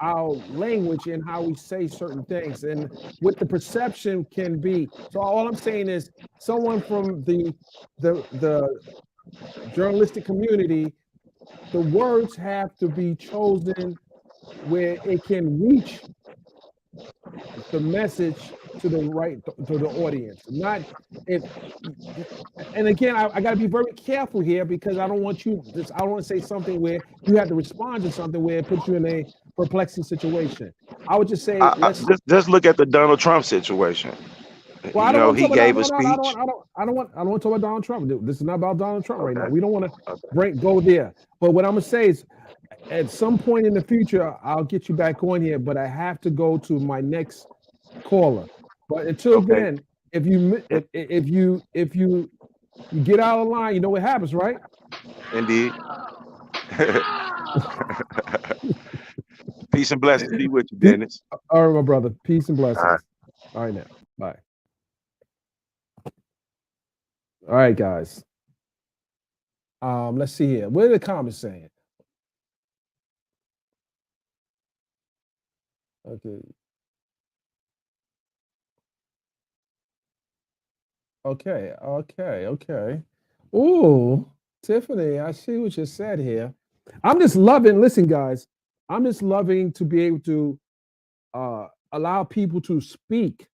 our language and how we say certain things and what the perception can be. So all I'm saying is, someone from the journalistic community, the words have to be chosen where it can reach the message to the audience. Not if, and again, I got to be very careful here, because I don't want to say something where you have to respond to something where it puts you in a perplexing situation. I would just say, just look at the Donald Trump situation. Well, I You don't know, want to he talk about gave a no, no, no, speech. I don't want to talk about Donald Trump. This is not about Donald Trump right now. Okay. We don't want to Okay. go there. But what I'm gonna say is, at some point in the future, I'll get you back on here. But I have to go to my next caller. But until Okay. then, if you get out of line, you know what happens, right? Indeed. Peace and blessings be with you, Dennis. All right, my brother. Peace and All right. blessings. All right, now. Bye. All right, guys. Let's see here. What are the comments saying? Okay. Okay. Ooh, Tiffany, I see what you said here. I'm just loving, listen, guys, I'm just loving to be able to allow people to speak,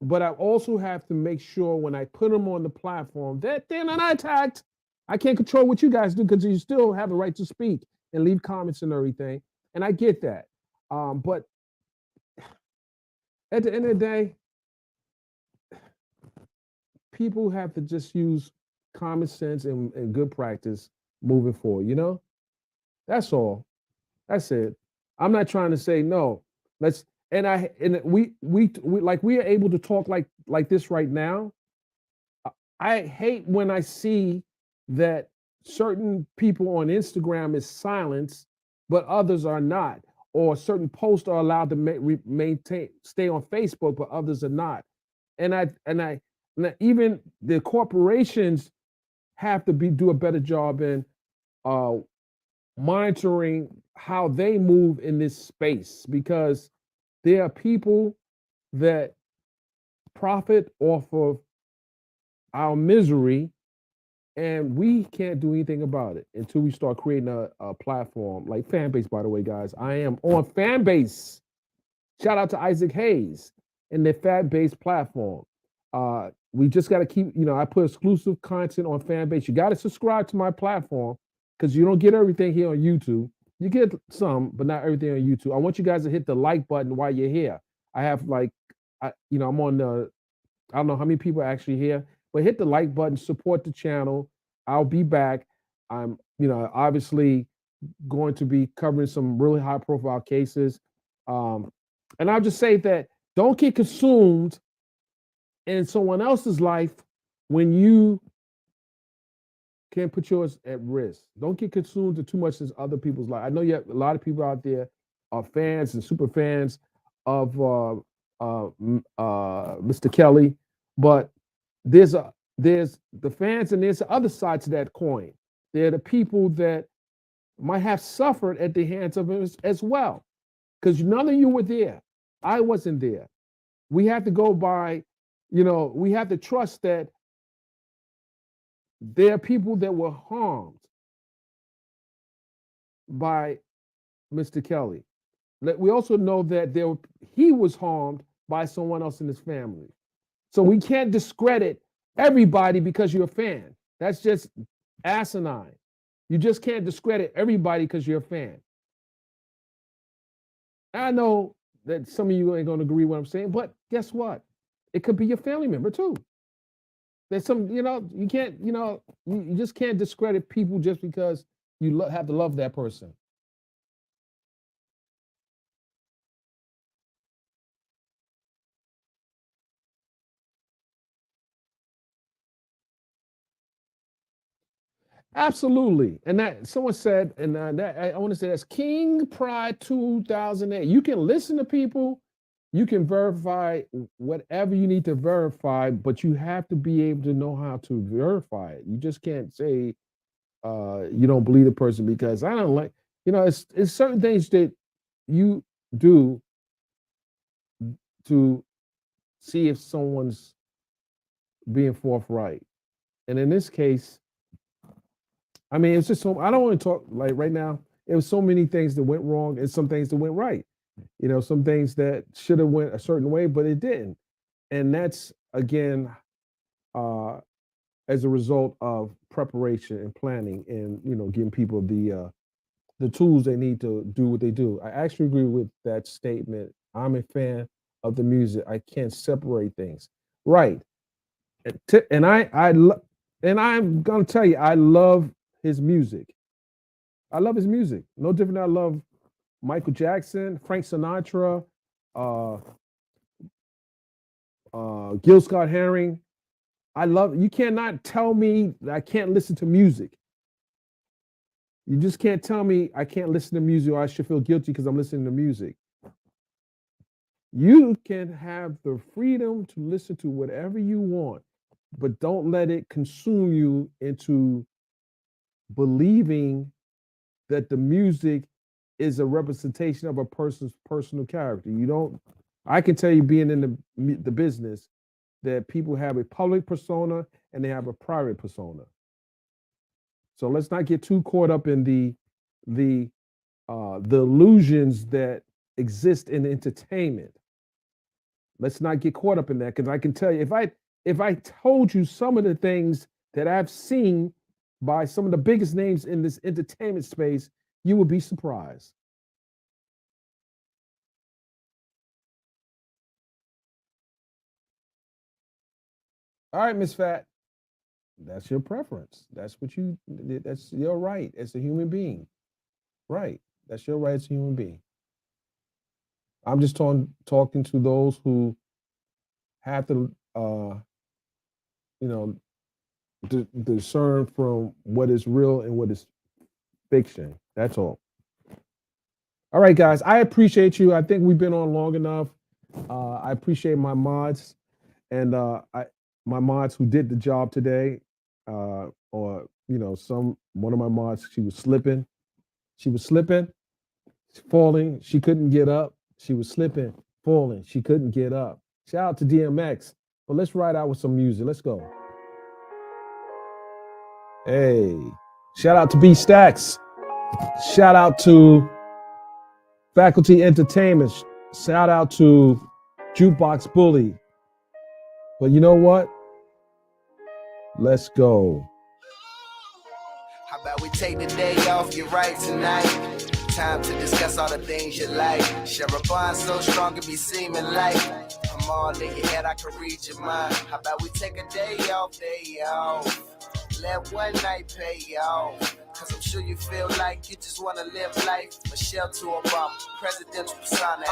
but I also have to make sure when I put them on the platform that they're not attacked. I can't control what you guys do because you still have a right to speak and leave comments and everything. And I get that. But at the end of the day, people have to just use common sense and good practice moving forward, you know? That's all. That's it. I'm not trying to say no. Let's and we like we are able to talk like this right now. I hate when I see that certain people on Instagram is silenced, but others are not, or certain posts are allowed to maintain stay on Facebook, but others are not. And even the corporations have to do a better job in uh, monitoring how they move in this space, because there are people that profit off of our misery, and we can't do anything about it until we start creating a platform like Fanbase. By the way, guys, I am on Fanbase. Shout out to Isaac Hayes and the Fanbase platform. We just got to keep, I put exclusive content on Fanbase. You got to subscribe to my platform because you don't get everything here on YouTube. You get some, but not everything on YouTube. I want you guys to hit the like button while you're here. I have I'm on I don't know how many people are actually here, but hit the like button, support the channel. I'll be back. I'm, obviously going to be covering some really high profile cases. And I'll just say that don't get consumed in someone else's life when you can't put yours at risk. Don't get consumed to too much in other people's life. I know you have a lot of people out there are fans and super fans of Mr. Kelly, but there's the fans and there's the other side to that coin. They're the people that might have suffered at the hands of him as well, because none of you were there. I wasn't there. We have to go by, we have to trust that there are people that were harmed by Mr. Kelly. We also know that he was harmed by someone else in his family. So we can't discredit everybody because you're a fan. That's just asinine. You just can't discredit everybody because you're a fan. I know that some of you ain't going to agree with what I'm saying, but guess what? It could be your family member too. There's some, you can't, you just can't discredit people just because you have to love that person. Absolutely. And that someone said, and that I want to say that's King Pride 2008. You can listen to people, you can verify whatever you need to verify, but you have to be able to know how to verify it. You just can't say you don't believe the person because I don't like, it's certain things that you do to see if someone's being forthright. And in this case, I mean, it's just so I don't want to talk like right now. It was so many things that went wrong and some things that went right. Some things that should have went a certain way, but it didn't. And that's again as a result of preparation and planning and giving people the tools they need to do what they do. I actually agree with that statement. I'm a fan of the music. I can't separate things. Right. And I'm gonna tell you, I love his music. I love his music. No different than I love Michael Jackson, Frank Sinatra, Gil Scott Heron. You cannot tell me that I can't listen to music. You just can't tell me I can't listen to music or I should feel guilty because I'm listening to music. You can have the freedom to listen to whatever you want, but don't let it consume you into believing that the music is a representation of a person's personal character. I can tell you, being in the business, that people have a public persona and they have a private persona. So let's not get too caught up in the illusions that exist in entertainment. Let's not get caught up in that, because I can tell you, if I told you some of the things that I've seen by some of the biggest names in this entertainment space, you would be surprised. All right, Miss Fat, that's your preference. That's your right as a human being. Right. That's your right as a human being. I'm just talking to those who have to, discern from what is real and what is fiction. That's all. All right, guys. I appreciate you. I think we've been on long enough. I appreciate my mods and my mods who did the job today. One of my mods, she was slipping, falling. She couldn't get up. She was slipping, falling. She couldn't get up. Shout out to DMX. But let's ride out with some music. Let's go. Hey, shout out to B Stacks. Shout out to Faculty Entertainment. Shout out to Jukebox Bully. But you know what? Let's go. How about we take the day off, get right tonight? Time to discuss all the things you like. Share a bond so strong it be seeming like I'm all in your head, I can read your mind. How about we take a day off? Let one night pay off. Cause I'm sure you feel like you just wanna live life. Michelle to Obama, presidential persona.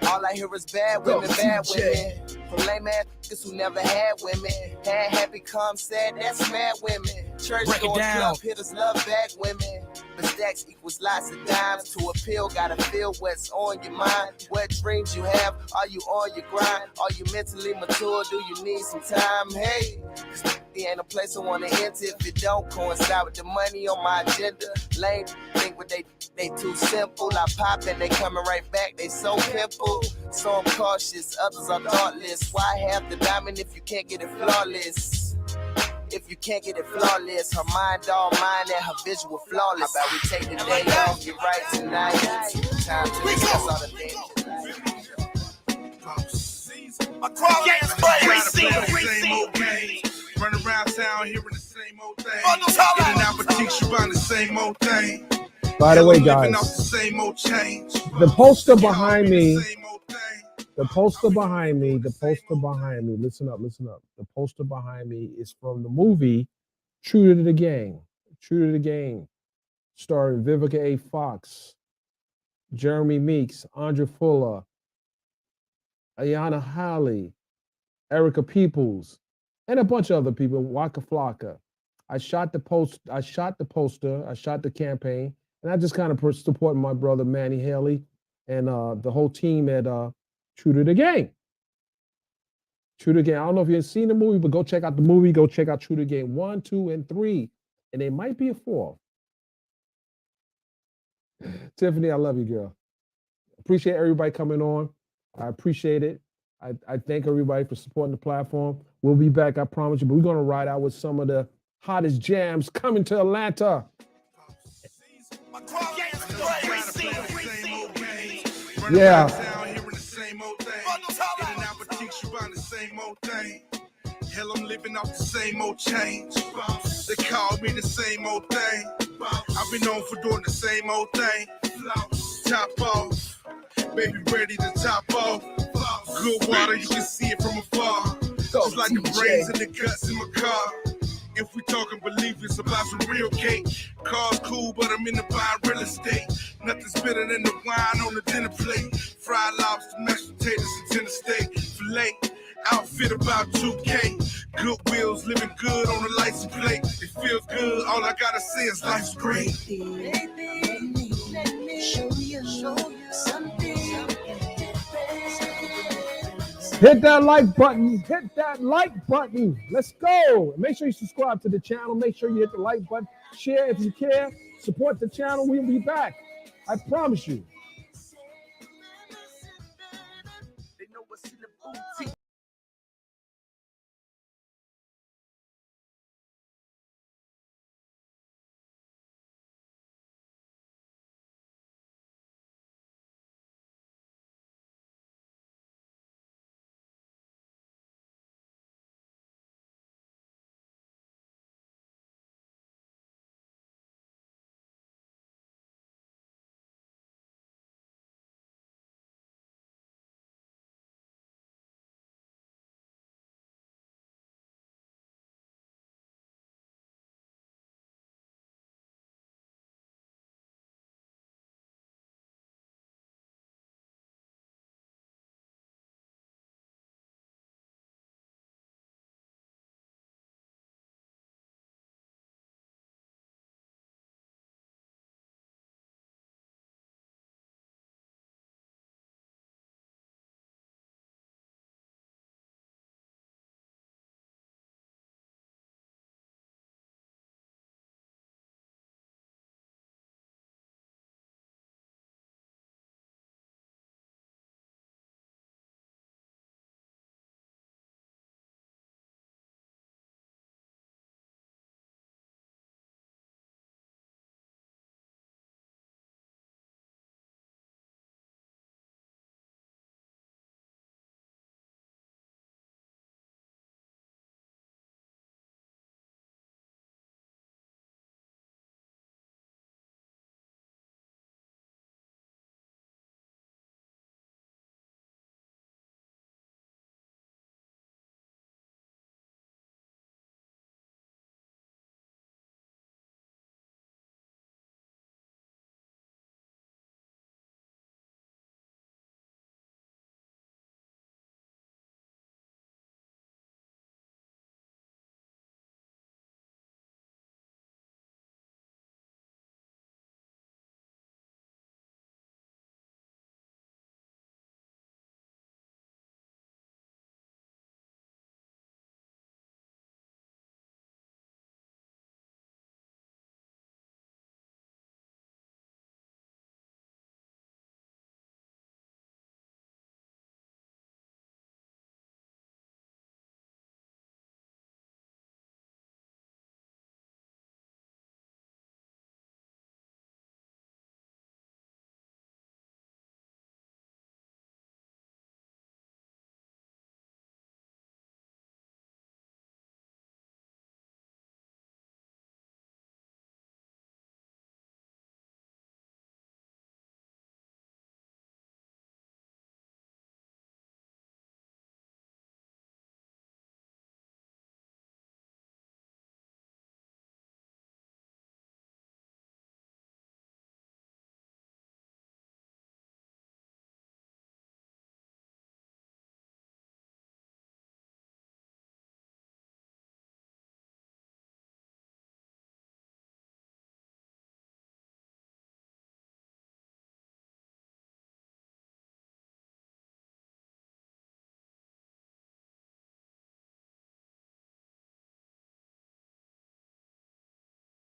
All I hear is bad women, bad women. From lame ass niggas who never had women. Had happy, calm, sad, that's mad women. Church going club hitters love bad women. But stacks equals lots of dimes. To appeal, gotta feel what's on your mind. What dreams you have, are you on your grind? Are you mentally mature, do you need some time? Hey, there ain't a place I wanna enter if it don't coincide with the money on my agenda. Lame think what they too simple. I pop and they coming right back, they so pimple. So I'm cautious, others are thoughtless. Why have the diamond if you can't get it flawless? If you can't get it flawless, her mind all mine and her visual flawless. How about we take the day off, get right tonight? Time to discuss all the things you like. My crowd is crazy. Run around town hearing the same old thing. In and out boutiques, you buying the same old thing. By the way, guys, the poster behind me, listen up. The poster behind me is from the movie True to the Game, starring Vivica A. Fox, Jeremy Meeks, Andra Fuller, Ayana Halley, Erica Peoples, and a bunch of other people, Waka Flocka. I shot the poster, I shot the campaign, and I just kind of support my brother Manny Haley and the whole team at True to the Game. True to the Game. I don't know if you've seen the movie, but go check out the movie. Go check out True to the Game 1, 2, and 3. And there might be a 4th. Tiffany, I love you, girl. Appreciate everybody coming on. I appreciate it. I thank everybody for supporting the platform. We'll be back, I promise you. But we're going to ride out with some of the hottest jams coming to Atlanta. Yeah. Hell, I'm living off the same old change. They call me the same old thing. I've been known for doing the same old thing. Top off, baby, ready to top off. Good water, you can see it from afar. Just like the brains and the guts in my car. If we talking belief, it's about some real cake. Cars cool, but I'm in the buy real estate. Nothing's better than the wine on the dinner plate. Fried lobster, mashed potatoes, and tender steak. Filet, outfit about 2K. Good wheels, living good on the license plate. It feels good, all I gotta say is life's great. Hit that like button. Hit that like button. Let's go. Make sure you subscribe to the channel. Make sure you hit the like button. Share if you care. Support the channel. We'll be back. I promise you.